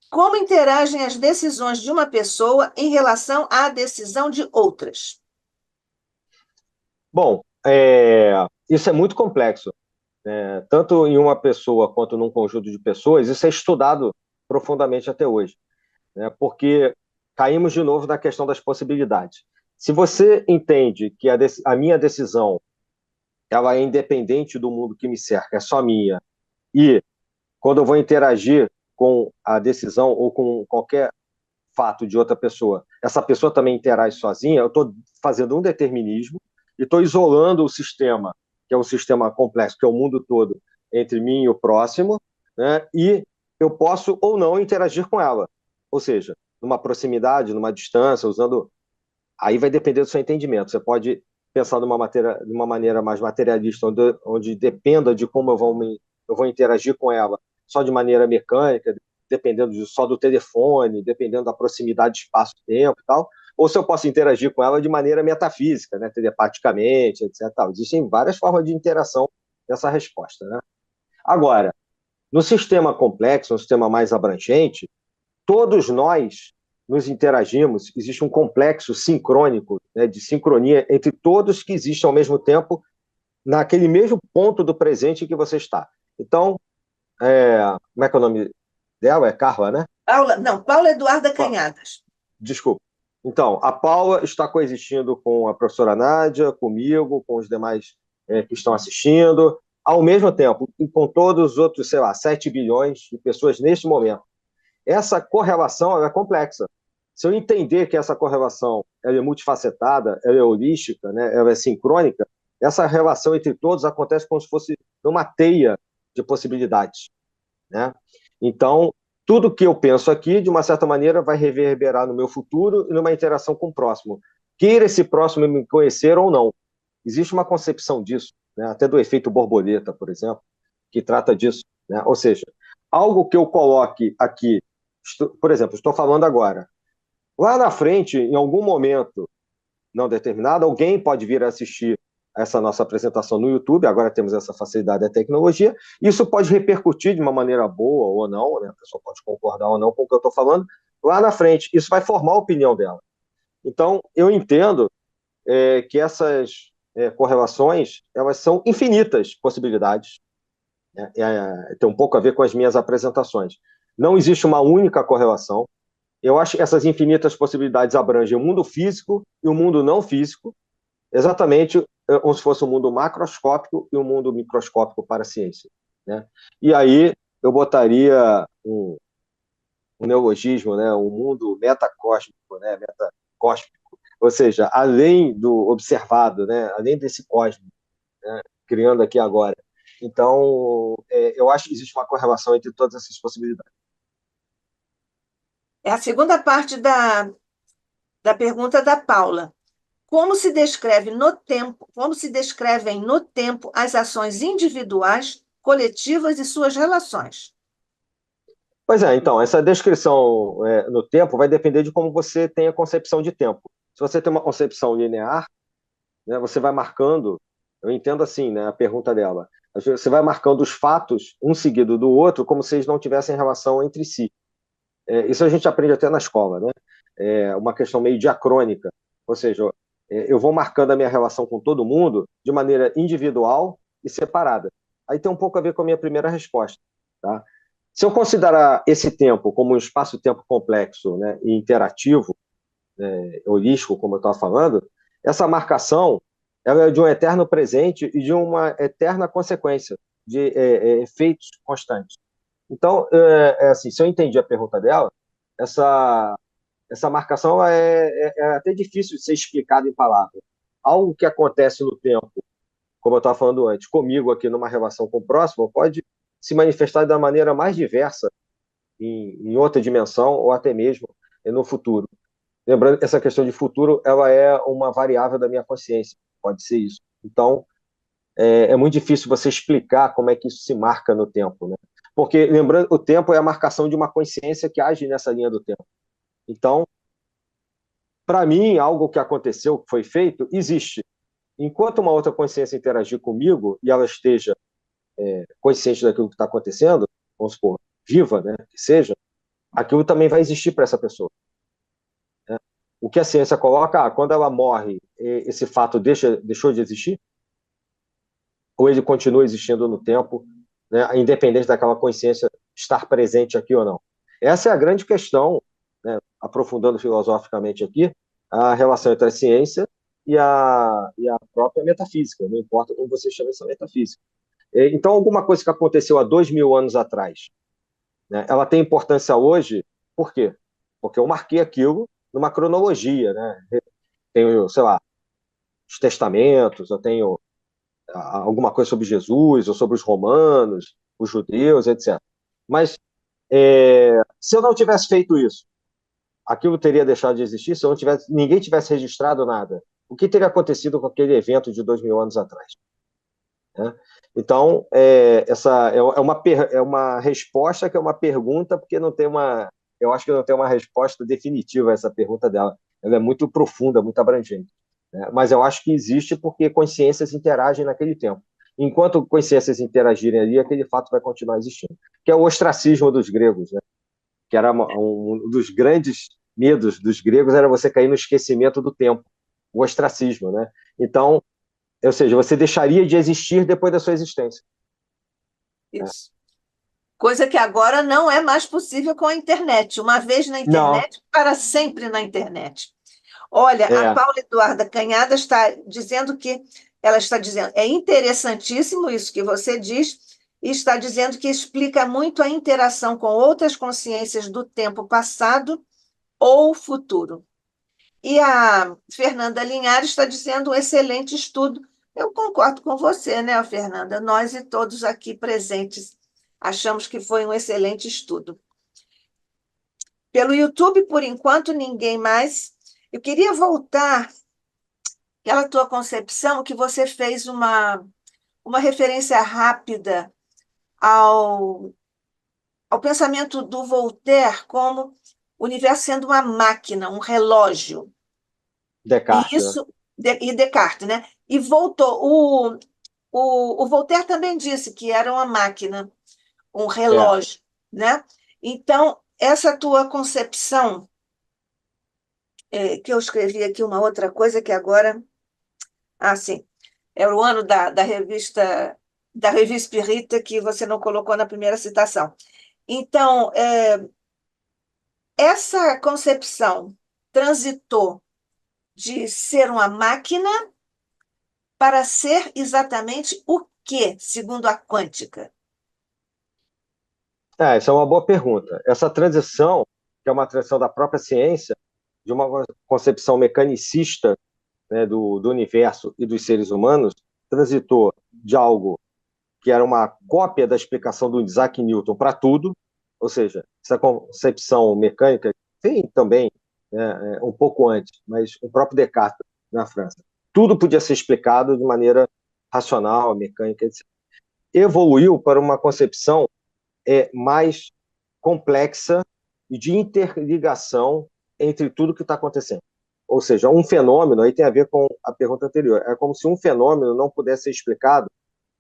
Como interagem as decisões de uma pessoa em relação à decisão de outras? Bom, isso é muito complexo, né? Tanto em uma pessoa quanto num conjunto de pessoas, isso é estudado profundamente até hoje, né? Porque caímos de novo na questão das possibilidades. Se você entende que a minha decisão ela é independente do mundo que me cerca, é só minha, e quando eu vou interagir com a decisão ou com qualquer fato de outra pessoa, essa pessoa também interage sozinha, eu estou fazendo um determinismo e estou isolando o sistema, que é um sistema complexo, que é o mundo todo, entre mim e o próximo, né? E eu posso ou não interagir com ela. Ou seja, numa proximidade, numa distância, usando. Aí vai depender do seu entendimento. Você pode pensar de uma maneira mais materialista, onde dependa de como eu vou interagir com ela, só de maneira mecânica, dependendo só do telefone, dependendo da proximidade, espaço-tempo e tal, ou se eu posso interagir com ela de maneira metafísica, né, telepaticamente, etc. Tal. Existem várias formas de interação dessa resposta, né? Agora, no sistema complexo, no sistema mais abrangente, todos nós nos interagimos, existe um complexo sincrônico, né, de sincronia entre todos que existem ao mesmo tempo naquele mesmo ponto do presente em que você está. Então, como é que é o nome dela? É Carla, né? Paula, não, Paula Eduarda Canhadas. Desculpa. Então, a Paula está coexistindo com a professora Nádia, comigo, com os demais que estão assistindo, ao mesmo tempo, e com todos os outros, sei lá, 7 bilhões de pessoas neste momento. Essa correlação é complexa. Se eu entender que essa correlação ela é multifacetada, ela é holística, né, ela é sincrônica, essa relação entre todos acontece como se fosse numa teia de possibilidades, né? Então, tudo que eu penso aqui, de uma certa maneira, vai reverberar no meu futuro e numa interação com o próximo. Queira esse próximo me conhecer ou não. Existe uma concepção disso, né, até do efeito borboleta, por exemplo, que trata disso, né? Ou seja, algo que eu coloque aqui, por exemplo, estou falando agora, lá na frente, em algum momento não determinado, alguém pode vir a assistir essa nossa apresentação no YouTube, agora temos essa facilidade da tecnologia, isso pode repercutir de uma maneira boa ou não, né? A pessoa pode concordar ou não com o que eu estou falando, lá na frente, isso vai formar a opinião dela. Então, eu entendo que essas correlações, elas são infinitas possibilidades, né? Tem um pouco a ver com as minhas apresentações. Não existe uma única correlação. Eu acho que essas infinitas possibilidades abrangem o mundo físico e o mundo não físico, exatamente como se fosse um mundo macroscópico e um mundo microscópico para a ciência, né? E aí eu botaria um neologismo, né? Um mundo metacósmico, né? Metacósmico, ou seja, além do observado, né? Além desse cosmos, né? Criando aqui agora. Então, eu acho que existe uma correlação entre todas essas possibilidades. É a segunda parte da pergunta da Paula. Como se descrevem no tempo as ações individuais, coletivas e suas relações? Pois é, então, essa descrição no tempo vai depender de como você tem a concepção de tempo. Se você tem uma concepção linear, né, você vai marcando, eu entendo assim, né, a pergunta dela, você vai marcando os fatos um seguido do outro como se eles não tivessem relação entre si. Isso a gente aprende até na escola, né? É uma questão meio diacrônica, ou seja, eu vou marcando a minha relação com todo mundo de maneira individual e separada. Aí tem um pouco a ver com a minha primeira resposta, tá? Se eu considerar esse tempo como um espaço-tempo complexo, né, e interativo, holístico, como eu estava falando, essa marcação ela é de um eterno presente e de uma eterna consequência de efeitos constantes. Então, assim, se eu entendi a pergunta dela, essa, essa marcação é até difícil de ser explicada em palavras. Algo que acontece no tempo, como eu estava falando antes, comigo aqui numa relação com o próximo, pode se manifestar da maneira mais diversa em outra dimensão ou até mesmo no futuro. Lembrando que essa questão de futuro, ela é uma variável da minha consciência, pode ser isso. Então, é muito difícil você explicar como é que isso se marca no tempo, né? Porque, lembrando, o tempo é a marcação de uma consciência que age nessa linha do tempo. Então, para mim, algo que aconteceu, que foi feito, existe. Enquanto uma outra consciência interagir comigo e ela esteja consciente daquilo que está acontecendo, vamos supor, viva, né, que seja, aquilo também vai existir para essa pessoa. Né? O que a ciência coloca, quando ela morre, esse fato deixou de existir? Ou ele continua existindo no tempo, né, independente daquela consciência estar presente aqui ou não? Essa é a grande questão, né, aprofundando filosoficamente aqui, a relação entre a ciência e a própria metafísica, não importa como você chama essa metafísica. Então, alguma coisa que aconteceu há 2.000 anos atrás, né, ela tem importância hoje, por quê? Porque eu marquei aquilo numa cronologia, né? Tenho, sei lá, os testamentos, eu tenho alguma coisa sobre Jesus, ou sobre os romanos, os judeus, etc. Mas se eu não tivesse feito isso, aquilo teria deixado de existir? Se eu não tivesse, ninguém tivesse registrado nada, o que teria acontecido com aquele evento de 2.000 anos atrás? Né? Então, essa é uma resposta que é uma pergunta, porque não tem eu acho que não tem uma resposta definitiva a essa pergunta dela. Ela é muito profunda, muito abrangente. Né? Mas eu acho que existe porque consciências interagem naquele tempo. Enquanto consciências interagirem ali, aquele fato vai continuar existindo. Que é o ostracismo dos gregos, né? Que era um dos grandes medos dos gregos, era você cair no esquecimento do tempo, o ostracismo, né? Então, ou seja, você deixaria de existir depois da sua existência. Né? Isso. Coisa que agora não é mais possível com a internet. Uma vez na Não, internet, para sempre na internet. Olha, a é, Paula Eduarda Canhada está dizendo que ela está dizendo, é interessantíssimo isso que você diz, e está dizendo que explica muito a interação com outras consciências do tempo passado ou futuro. E a Fernanda Linhares está dizendo um excelente estudo. Eu concordo com você, né, Fernanda? Nós e todos aqui presentes achamos que foi um excelente estudo. Pelo YouTube, por enquanto, ninguém mais. Eu queria voltar àquela tua concepção que você fez uma referência rápida ao, ao pensamento do Voltaire como o universo sendo uma máquina, um relógio. E Descartes, né? isso, e Descartes, né? E voltou. O Voltaire também disse que era uma máquina, um É, relógio, né? Então, essa tua concepção, que eu escrevi aqui uma outra coisa que agora. Ah, sim. É o ano da revista Espírita que você não colocou na primeira citação. Então, essa concepção transitou de ser uma máquina para ser exatamente o que, segundo a quântica? essa é uma boa pergunta. Essa transição, que é uma transição da própria ciência, de uma concepção mecanicista, né, do universo e dos seres humanos, transitou de algo que era uma cópia da explicação do Isaac Newton para tudo, ou seja, essa concepção mecânica tem também, né, um pouco antes, mas o próprio Descartes na França. Tudo podia ser explicado de maneira racional, mecânica, etc. Evoluiu para uma concepção mais complexa e de interligação entre tudo que está acontecendo. Ou seja, um fenômeno, aí tem a ver com a pergunta anterior, é como se um fenômeno não pudesse ser explicado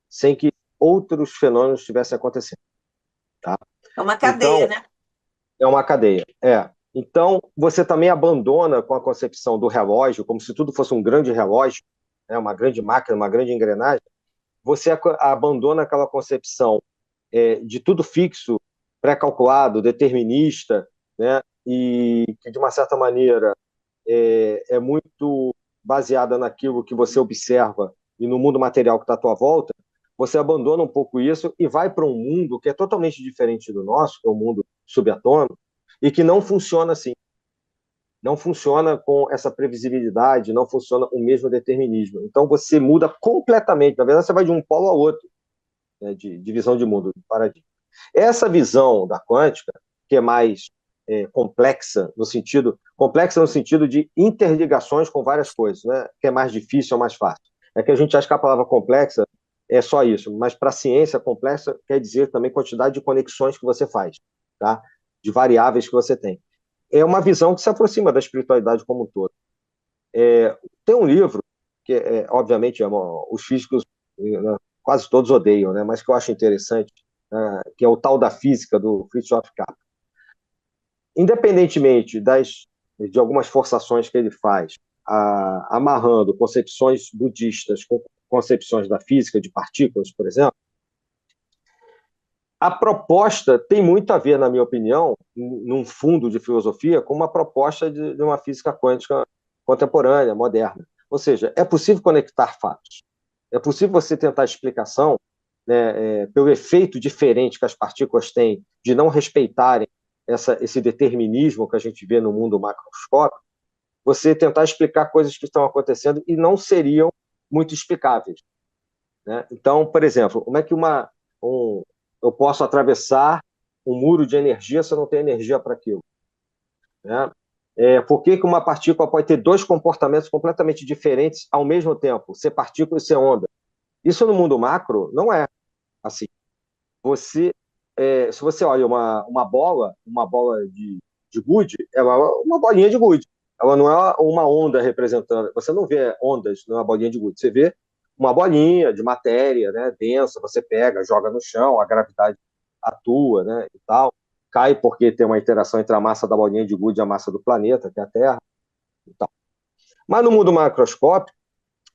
sem que outros fenômenos estivessem acontecendo. Tá? É uma cadeia, Então, né? é uma cadeia. Então, você também abandona com a concepção do relógio, como se tudo fosse um grande relógio, né, uma grande máquina, uma grande engrenagem, você abandona aquela concepção de tudo fixo, pré-calculado, determinista, né, e que, de uma certa maneira, é muito baseada naquilo que você observa e no mundo material que está à tua volta, você abandona um pouco isso e vai para um mundo que é totalmente diferente do nosso, que é o mundo subatômico, e que não funciona assim. Não funciona com essa previsibilidade, não funciona o mesmo determinismo. Então você muda completamente. Na verdade, você vai de um polo ao outro, né, de visão de mundo, de paradigma. Essa visão da quântica, que é mais complexa no sentido de interligações com várias coisas, né? Que é mais difícil ou mais fácil. É que a gente acha que a palavra complexa é só isso, mas para a ciência, complexa quer dizer também quantidade de conexões que você faz, tá? De variáveis que você tem. É uma visão que se aproxima da espiritualidade como um todo. Tem um livro que, obviamente, os físicos, né, quase todos odeiam, né, mas que eu acho interessante, que é o Tal da Física, do Fritjof Capra. Independentemente de algumas forçações que ele faz, amarrando concepções budistas com concepções da física de partículas, por exemplo, a proposta tem muito a ver, na minha opinião, num fundo de filosofia, com uma proposta de uma física quântica contemporânea, moderna. Ou seja, é possível conectar fatos. É possível você tentar explicação, né, pelo efeito diferente que as partículas têm de não respeitarem esse determinismo que a gente vê no mundo macroscópico, você tentar explicar coisas que estão acontecendo e não seriam muito explicáveis. Né? Então, por exemplo, como é que eu posso atravessar um muro de energia se eu não tenho energia para aquilo? Né? Por que uma partícula pode ter dois comportamentos completamente diferentes ao mesmo tempo, ser partícula e ser onda? Isso no mundo macro não é assim. Se você olha uma bola de gude, ela é uma bolinha de gude. Ela não é uma onda representando. Você não vê ondas numa bolinha de gude. Você vê uma bolinha de matéria, né, densa. Você pega, joga no chão, a gravidade atua, né, e tal. Cai porque tem uma interação entre a massa da bolinha de gude e a massa do planeta, que é a Terra, e tal. Mas no mundo macroscópico,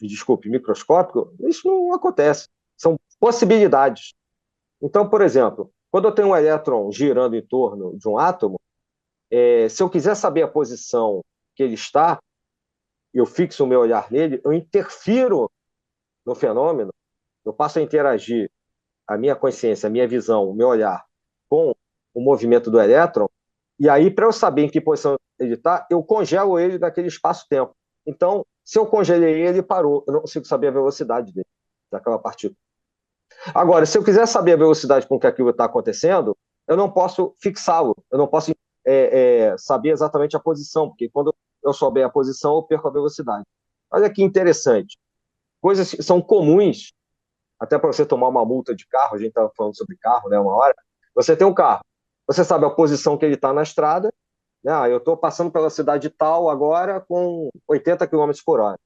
desculpe, microscópico, isso não acontece. São possibilidades. Então, por exemplo, quando eu tenho um elétron girando em torno de um átomo, se eu quiser saber a posição que ele está, eu fixo o meu olhar nele, eu interfiro no fenômeno, eu passo a interagir a minha consciência, a minha visão, o meu olhar com o movimento do elétron, e aí, para eu saber em que posição ele está, eu congelo ele naquele espaço-tempo. Então, se eu congelei ele, ele parou. Eu não consigo saber a velocidade dele, daquela partícula. Agora, se eu quiser saber a velocidade com que aquilo está acontecendo, eu não posso fixá-lo, eu não posso saber exatamente a posição, porque quando eu souber a posição, eu perco a velocidade. Olha que interessante. Coisas que são comuns, até para você tomar uma multa de carro, a gente estava falando sobre carro, né, uma hora, você tem um carro, você sabe a posição que ele está na estrada, né, eu estou passando pela cidade tal agora com 80 km por hora.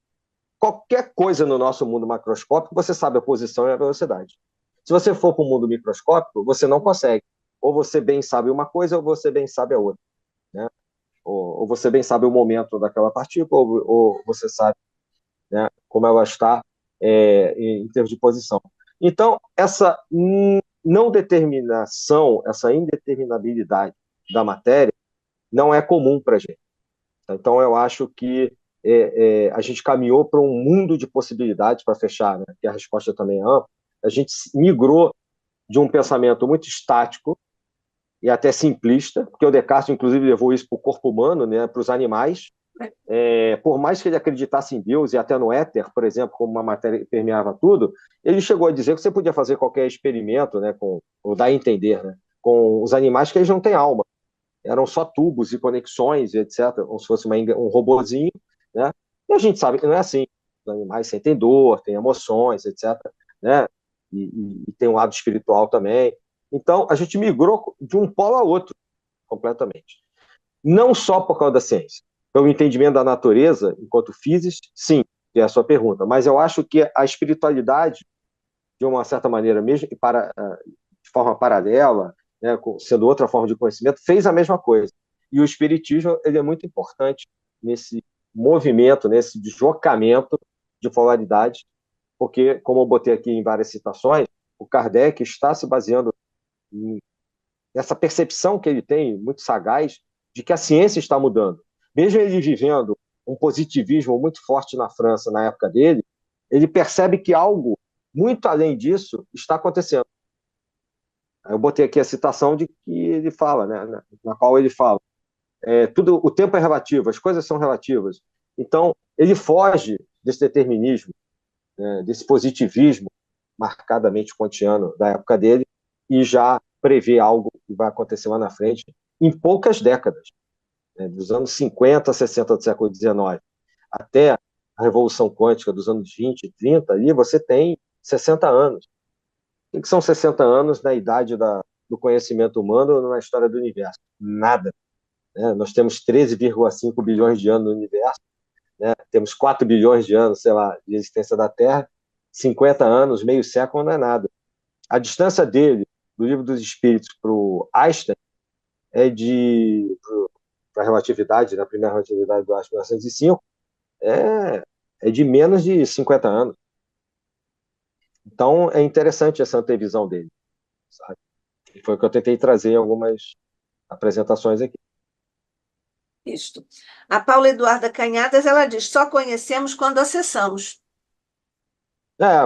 Qualquer coisa no nosso mundo macroscópico, você sabe a posição e a velocidade. Se você for para o mundo microscópico, você não consegue. Ou você bem sabe uma coisa, ou você bem sabe a outra. Né? Ou você bem sabe o momento daquela partícula, ou você sabe, né, como ela está em termos de posição. Então, essa não determinação, essa indeterminabilidade da matéria não é comum para a gente. Então, eu acho que a gente caminhou para um mundo de possibilidades, para fechar, né, que a resposta também é ampla. A gente migrou de um pensamento muito estático, e até simplista, porque o Descartes, inclusive, levou isso para o corpo humano, né, para os animais. Por mais que ele acreditasse em Deus e até no éter, por exemplo, como uma matéria que permeava tudo, ele chegou a dizer que você podia fazer qualquer experimento, né, ou dar a entender, né, com os animais que eles não têm alma. Eram só tubos e conexões, etc., como se fosse um robozinho, né? E a gente sabe que não é assim. Os animais sentem dor, têm emoções, etc., né? E tem um lado espiritual também. Então, a gente migrou de um polo a outro, completamente. Não só por causa da ciência. Pelo entendimento da natureza, enquanto físico, sim, que é a sua pergunta. Mas eu acho que a espiritualidade, de uma certa maneira, mesmo de forma paralela, né, sendo outra forma de conhecimento, fez a mesma coisa. E o espiritismo ele é muito importante nesse movimento, nesse deslocamento de polaridade, porque, como eu botei aqui em várias citações, o Kardec está se baseando nessa percepção que ele tem, muito sagaz, de que a ciência está mudando. Mesmo ele vivendo um positivismo muito forte na França na época dele, ele percebe que algo muito além disso está acontecendo. Eu botei aqui a citação de que ele fala, né, na qual ele fala, tudo, o tempo é relativo, as coisas são relativas. Então, ele foge desse determinismo, né, desse positivismo marcadamente kantiano da época dele e já prevê algo que vai acontecer lá na frente em poucas décadas, né, dos anos 50, 60 do século XIX até a Revolução Quântica dos anos 20, 30, ali você tem 60 anos. O que são 60 anos na idade do conhecimento humano na história do universo? Nada. Né? Nós temos 13,5 bilhões de anos no universo, né? Temos 4 bilhões de anos, sei lá, de existência da Terra, 50 anos, meio século não é nada. A distância dele, do Livro dos Espíritos para o Einstein, para a relatividade, na primeira relatividade do Einstein, 1905, é de menos de 50 anos. Então, é interessante essa antevisão dele, sabe? E foi o que eu tentei trazer em algumas apresentações aqui. Isto. A Paula Eduarda Canhadas, ela diz, só conhecemos quando acessamos.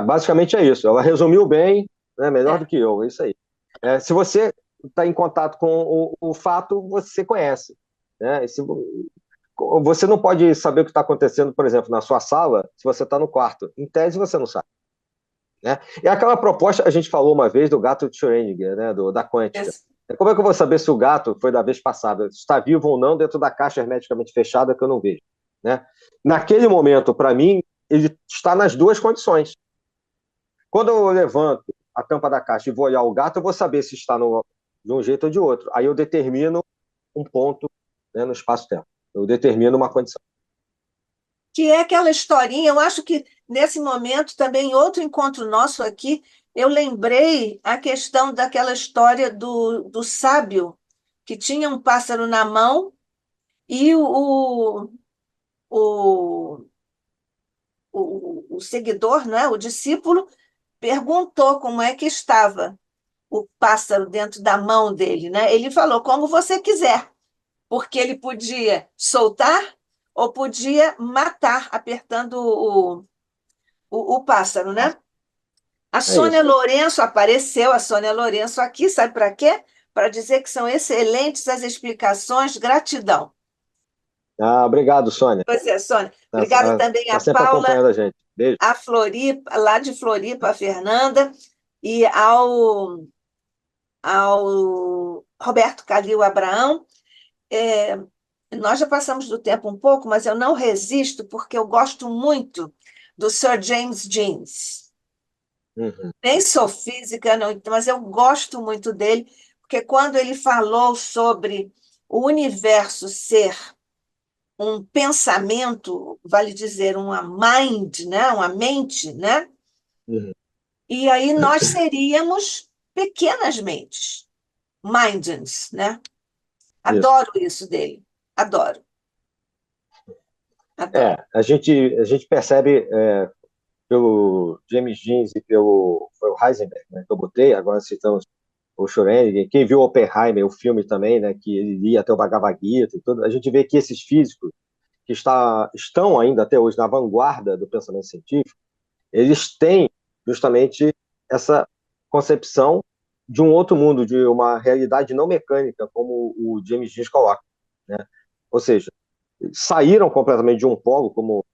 Basicamente é isso. Ela resumiu bem, né, melhor É. do que eu, é isso aí. Se você está em contato com o fato, você conhece. Né? Você não pode saber o que está acontecendo, por exemplo, na sua sala, se você está no quarto. Em tese, você não sabe. Né? E aquela proposta, a gente falou uma vez do gato de Schrödinger, né, da quântica. Como é que eu vou saber se o gato foi da vez passada, está vivo ou não dentro da caixa hermeticamente fechada que eu não vejo? Né? Naquele momento, para mim, ele está nas duas condições. Quando eu levanto a tampa da caixa e vou olhar o gato, eu vou saber se está de um jeito ou de outro. Aí eu determino um ponto, né, no espaço-tempo. Eu determino uma condição. Que é aquela historinha, eu acho que nesse momento também, outro encontro nosso aqui, eu lembrei a questão daquela história do sábio, que tinha um pássaro na mão e o, o seguidor, não é? O discípulo, perguntou como é que estava o pássaro dentro da mão dele, né? Ele falou, como você quiser, porque ele podia soltar ou podia matar, apertando o pássaro, né? A É Sônia isso. Lourenço apareceu, a Sônia Lourenço aqui, sabe para quê? Para dizer que são excelentes as explicações, gratidão. Obrigado, Sônia. Pois é, Sônia. Obrigada Está também a sempre Paula, acompanhando a gente. Beijo. a Floripa, lá de Floripa, a Fernanda, e ao Roberto Calil Abraão. É, nós já passamos do tempo um pouco, mas eu não resisto, porque eu gosto muito do Sir James Jeans. Uhum. Nem sou física, não, mas eu gosto muito dele, porque quando ele falou sobre o universo ser um pensamento, vale dizer, uma mind, né? Uma mente, né? Uhum. E aí nós seríamos pequenas mentes, mindings, né? Isso. Adoro isso dele, adoro, adoro. A gente percebe pelo James Jeans e foi o Heisenberg, né, que eu botei, agora citamos o Schrödinger, quem viu Oppenheimer, o filme também, né, que ele lia até o Bhagavad Gita e tudo, a gente vê que esses físicos que estão ainda até hoje na vanguarda do pensamento científico, eles têm justamente essa concepção de um outro mundo, de uma realidade não mecânica, como o James Dean coloca, né? Ou seja, saíram completamente de um polo, como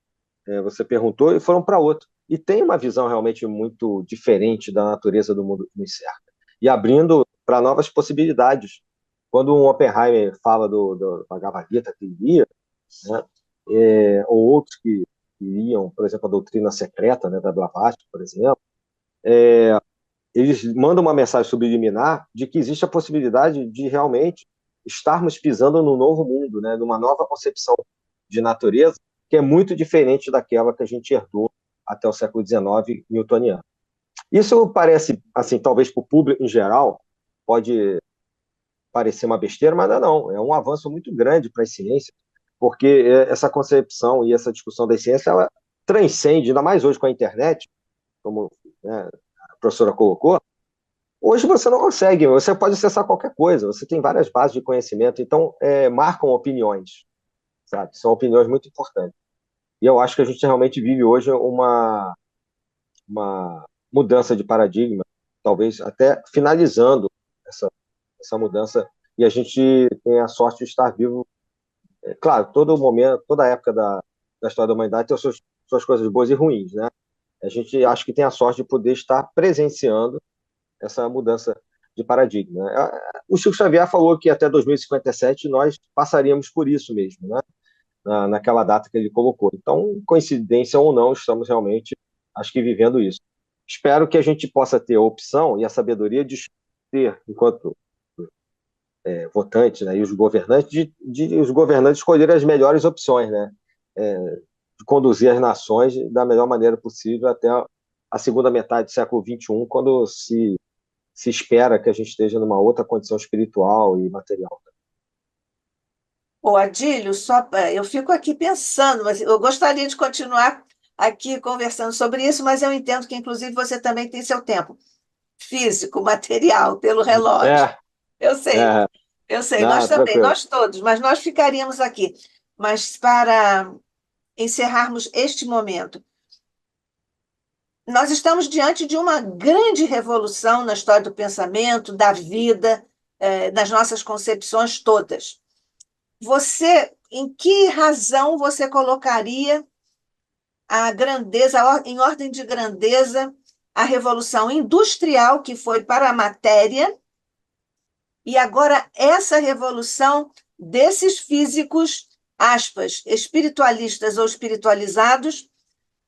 você perguntou, e foram para outro. E tem uma visão realmente muito diferente da natureza do mundo que nos cerca. E abrindo para novas possibilidades. Quando um Oppenheimer fala do Bhagavad Gita que iria, né, ou outros que iriam, por exemplo, a doutrina secreta, né, da Blavatsky, por exemplo, eles mandam uma mensagem subliminar de que existe a possibilidade de realmente estarmos pisando num novo mundo, né, numa nova concepção de natureza, que é muito diferente daquela que a gente herdou até o século XIX newtoniano. Isso parece, assim, talvez para o público em geral, pode parecer uma besteira, mas não, é um avanço muito grande para as ciências, porque essa concepção e essa discussão das ciências, ela transcende, ainda mais hoje com a internet, como, né, a professora colocou. Hoje você não consegue, você pode acessar qualquer coisa, você tem várias bases de conhecimento, então marcam opiniões, sabe? São opiniões muito importantes. E eu acho que a gente realmente vive hoje uma mudança de paradigma, talvez até finalizando essa, essa mudança, e a gente tem a sorte de estar vivo. Claro, todo momento, toda época da história da humanidade tem suas coisas boas e ruins, né? A gente acho que tem a sorte de poder estar presenciando essa mudança de paradigma. O Chico Xavier falou que até 2057 nós passaríamos por isso mesmo, né? Naquela data que ele colocou. Então, coincidência ou não, estamos realmente, acho que, vivendo isso. Espero que a gente possa ter a opção e a sabedoria de ter, enquanto votantes, né, e os governantes, de os governantes escolherem as melhores opções, né? De conduzir as nações da melhor maneira possível até a segunda metade do século XXI, quando se espera que a gente esteja numa outra condição espiritual e material. Ô, Adílio, eu fico aqui pensando, mas eu gostaria de continuar aqui conversando sobre isso, mas eu entendo que, inclusive, você também tem seu tempo físico, material, pelo relógio. É, Eu sei, é, eu sei, nós não, também, tranquilo. nós todos, mas nós ficaríamos aqui. Mas para encerrarmos este momento, nós estamos diante de uma grande revolução na história do pensamento, da vida, das nossas concepções todas. Você, em que razão você colocaria a grandeza, em ordem de grandeza, a revolução industrial que foi para a matéria e agora essa revolução desses físicos, aspas, espiritualistas ou espiritualizados,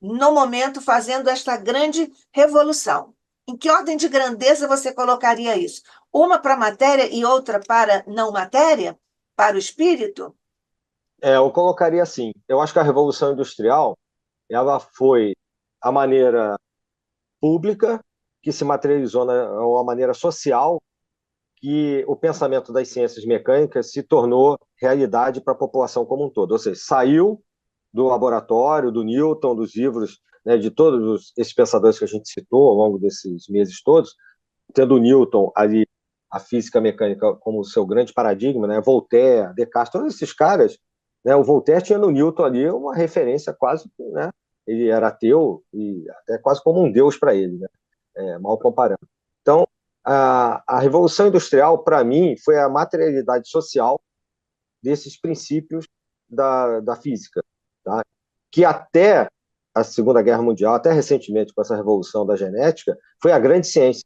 no momento fazendo esta grande revolução? Em que ordem de grandeza você colocaria isso? Uma para a matéria e outra para não matéria? Para o espírito? Eu colocaria assim. Eu acho que a Revolução Industrial ela foi a maneira pública que se materializou na uma maneira social que o pensamento das ciências mecânicas se tornou realidade para a população como um todo. Ou seja, saiu do laboratório, do Newton, dos livros, né, de todos esses pensadores que a gente citou ao longo desses meses todos, tendo o Newton ali, a física mecânica como seu grande paradigma, né, Voltaire, Descartes, todos esses caras, né, o Voltaire tinha no Newton ali uma referência quase, né, ele era ateu e até quase como um deus para ele, né, mal comparando. Então, a Revolução Industrial, para mim, foi a materialidade social desses princípios da física, tá? Que até a Segunda Guerra Mundial, até recentemente com essa revolução da genética, foi a grande ciência,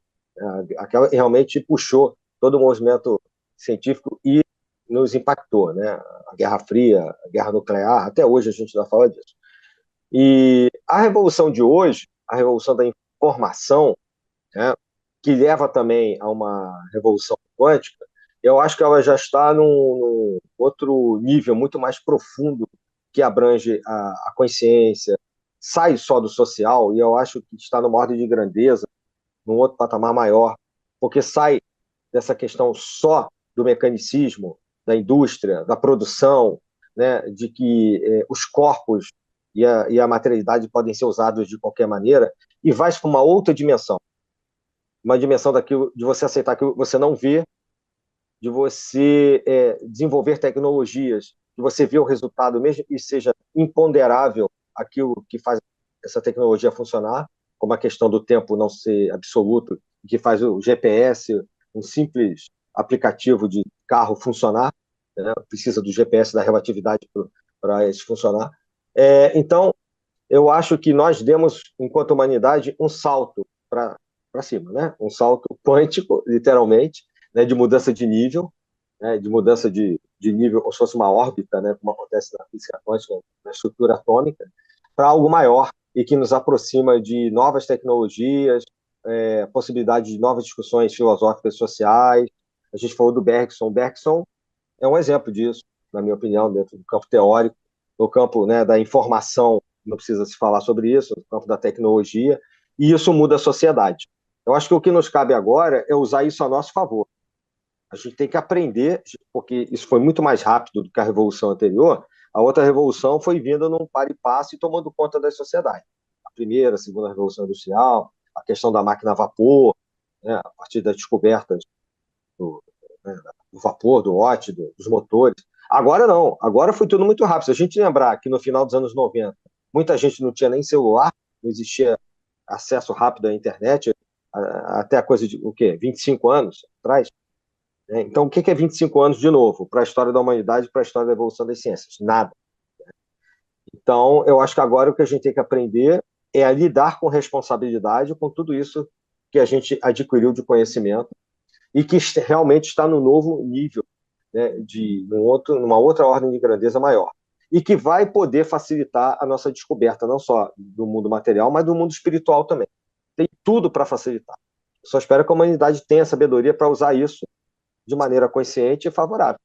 aquela que realmente puxou todo o movimento científico e nos impactou, né? A Guerra Fria, a Guerra Nuclear, até hoje a gente ainda fala disso. E a revolução de hoje, a revolução da informação, né, que leva também a uma revolução quântica, eu acho que ela já está num outro nível muito mais profundo que abrange a consciência, sai só do social, e eu acho que está numa ordem de grandeza, num outro patamar maior, porque sai dessa questão só do mecanicismo, da indústria, da produção, né, de que os corpos e a materialidade podem ser usados de qualquer maneira, e vai para uma outra dimensão, uma dimensão daquilo, de você aceitar que você não vê, de você desenvolver tecnologias, de você ver o resultado, mesmo que seja imponderável aquilo que faz essa tecnologia funcionar, como a questão do tempo não ser absoluto que faz o GPS, um simples aplicativo de carro funcionar, né? Precisa do GPS da relatividade para isso funcionar. Então, eu acho que nós demos, enquanto humanidade, um salto para cima, né? Um salto quântico, literalmente, né? De mudança de nível, né? De mudança de nível, como se fosse uma órbita, né? Como acontece na física quântica, na estrutura atômica, para algo maior e que nos aproxima de novas tecnologias, possibilidade de novas discussões filosóficas e sociais. A gente falou do Bergson. O Bergson é um exemplo disso, na minha opinião, dentro do campo teórico, no campo, né, da informação, não precisa se falar sobre isso, no campo da tecnologia, e isso muda a sociedade. Eu acho que o que nos cabe agora é usar isso a nosso favor. A gente tem que aprender, porque isso foi muito mais rápido do que a revolução anterior. A outra revolução foi vindo num par e passo e tomando conta da sociedade. A primeira, a segunda revolução industrial, a questão da máquina a vapor, né, a partir das descobertas do, né, do vapor, do óxido, dos motores. Agora não, agora foi tudo muito rápido. Se a gente lembrar que no final dos anos 90, muita gente não tinha nem celular, não existia acesso rápido à internet, até a coisa de o quê? 25 anos atrás. Então, o que é 25 anos de novo para a história da humanidade, para a história da evolução das ciências? Nada. Então, eu acho que agora o que a gente tem que aprender é a lidar com responsabilidade com tudo isso que a gente adquiriu de conhecimento e que realmente está no novo nível, né, numa outra ordem de grandeza maior. E que vai poder facilitar a nossa descoberta, não só do mundo material, mas do mundo espiritual também. Tem tudo para facilitar. Só espero que a humanidade tenha sabedoria para usar isso de maneira consciente e favorável,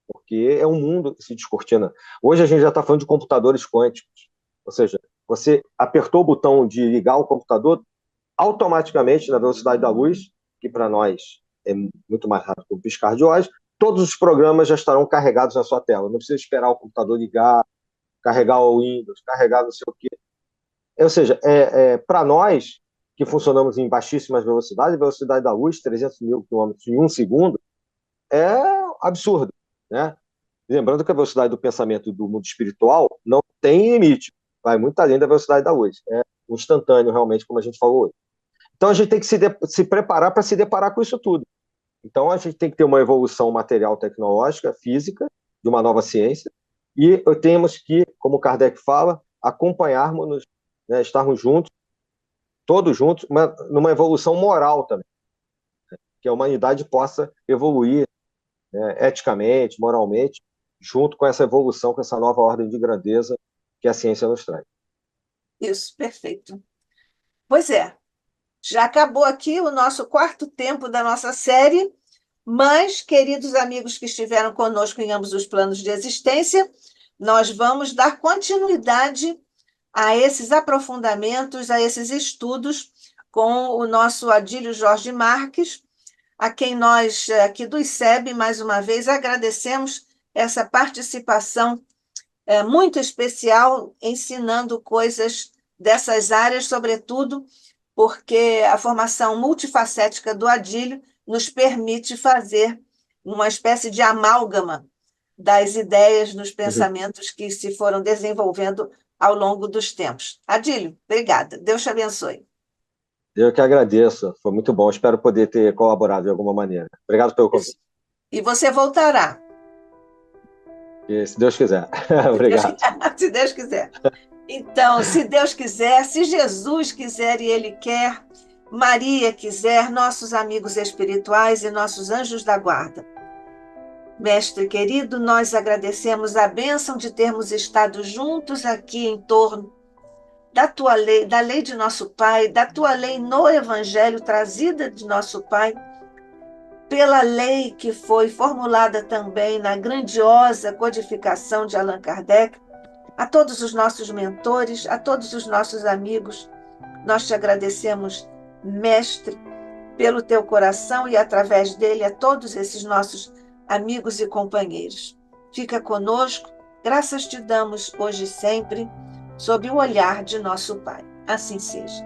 porque é um mundo que se descortina. Hoje a gente já está falando de computadores quânticos, ou seja, você apertou o botão de ligar o computador, automaticamente, na velocidade da luz, que para nós é muito mais rápido que um piscar de olhos, todos os programas já estarão carregados na sua tela. Não precisa esperar o computador ligar, carregar o Windows, carregar não sei o quê. Ou seja, para nós, que funcionamos em baixíssimas velocidades, a velocidade da luz, 300 mil quilômetros em um segundo, é absurdo, né? Lembrando que a velocidade do pensamento do mundo espiritual não tem limite, vai muito além da velocidade da luz. É um instantâneo, realmente, como a gente falou hoje. Então, a gente tem que se preparar para se deparar com isso tudo. Então, a gente tem que ter uma evolução material, tecnológica, física, de uma nova ciência, e temos que, como Kardec fala, acompanharmos, né, estarmos juntos, todos juntos, numa evolução moral também, que a humanidade possa evoluir, né, eticamente, moralmente, junto com essa evolução, com essa nova ordem de grandeza que a ciência nos traz. Isso, perfeito. Pois é, já acabou aqui o nosso quarto tempo da nossa série, mas, queridos amigos que estiveram conosco em ambos os planos de existência, nós vamos dar continuidade a esses aprofundamentos, a esses estudos com o nosso Adílio Jorge Marques, a quem nós, aqui do ICEB, mais uma vez, agradecemos essa participação muito especial, ensinando coisas dessas áreas, sobretudo porque a formação multifacética do Adílio nos permite fazer uma espécie de amálgama das ideias nos pensamentos que se foram desenvolvendo ao longo dos tempos. Adílio, obrigada. Deus te abençoe. Eu que agradeço, foi muito bom. Espero poder ter colaborado de alguma maneira. Obrigado pelo convite. E você voltará. E, se Deus quiser. Obrigado. Se Deus quiser. Então, se Deus quiser, se Jesus quiser e Ele quer, Maria quiser, nossos amigos espirituais e nossos anjos da guarda. Mestre querido, nós agradecemos a bênção de termos estado juntos aqui em torno da tua lei, da lei de nosso Pai, da tua lei no Evangelho trazida de nosso Pai, pela lei que foi formulada também na grandiosa codificação de Allan Kardec. A todos os nossos mentores, a todos os nossos amigos, nós te agradecemos, Mestre, pelo teu coração e através dele a todos esses nossos amigos e companheiros. Fica conosco, graças te damos hoje e sempre, sob o olhar de nosso Pai. Assim seja.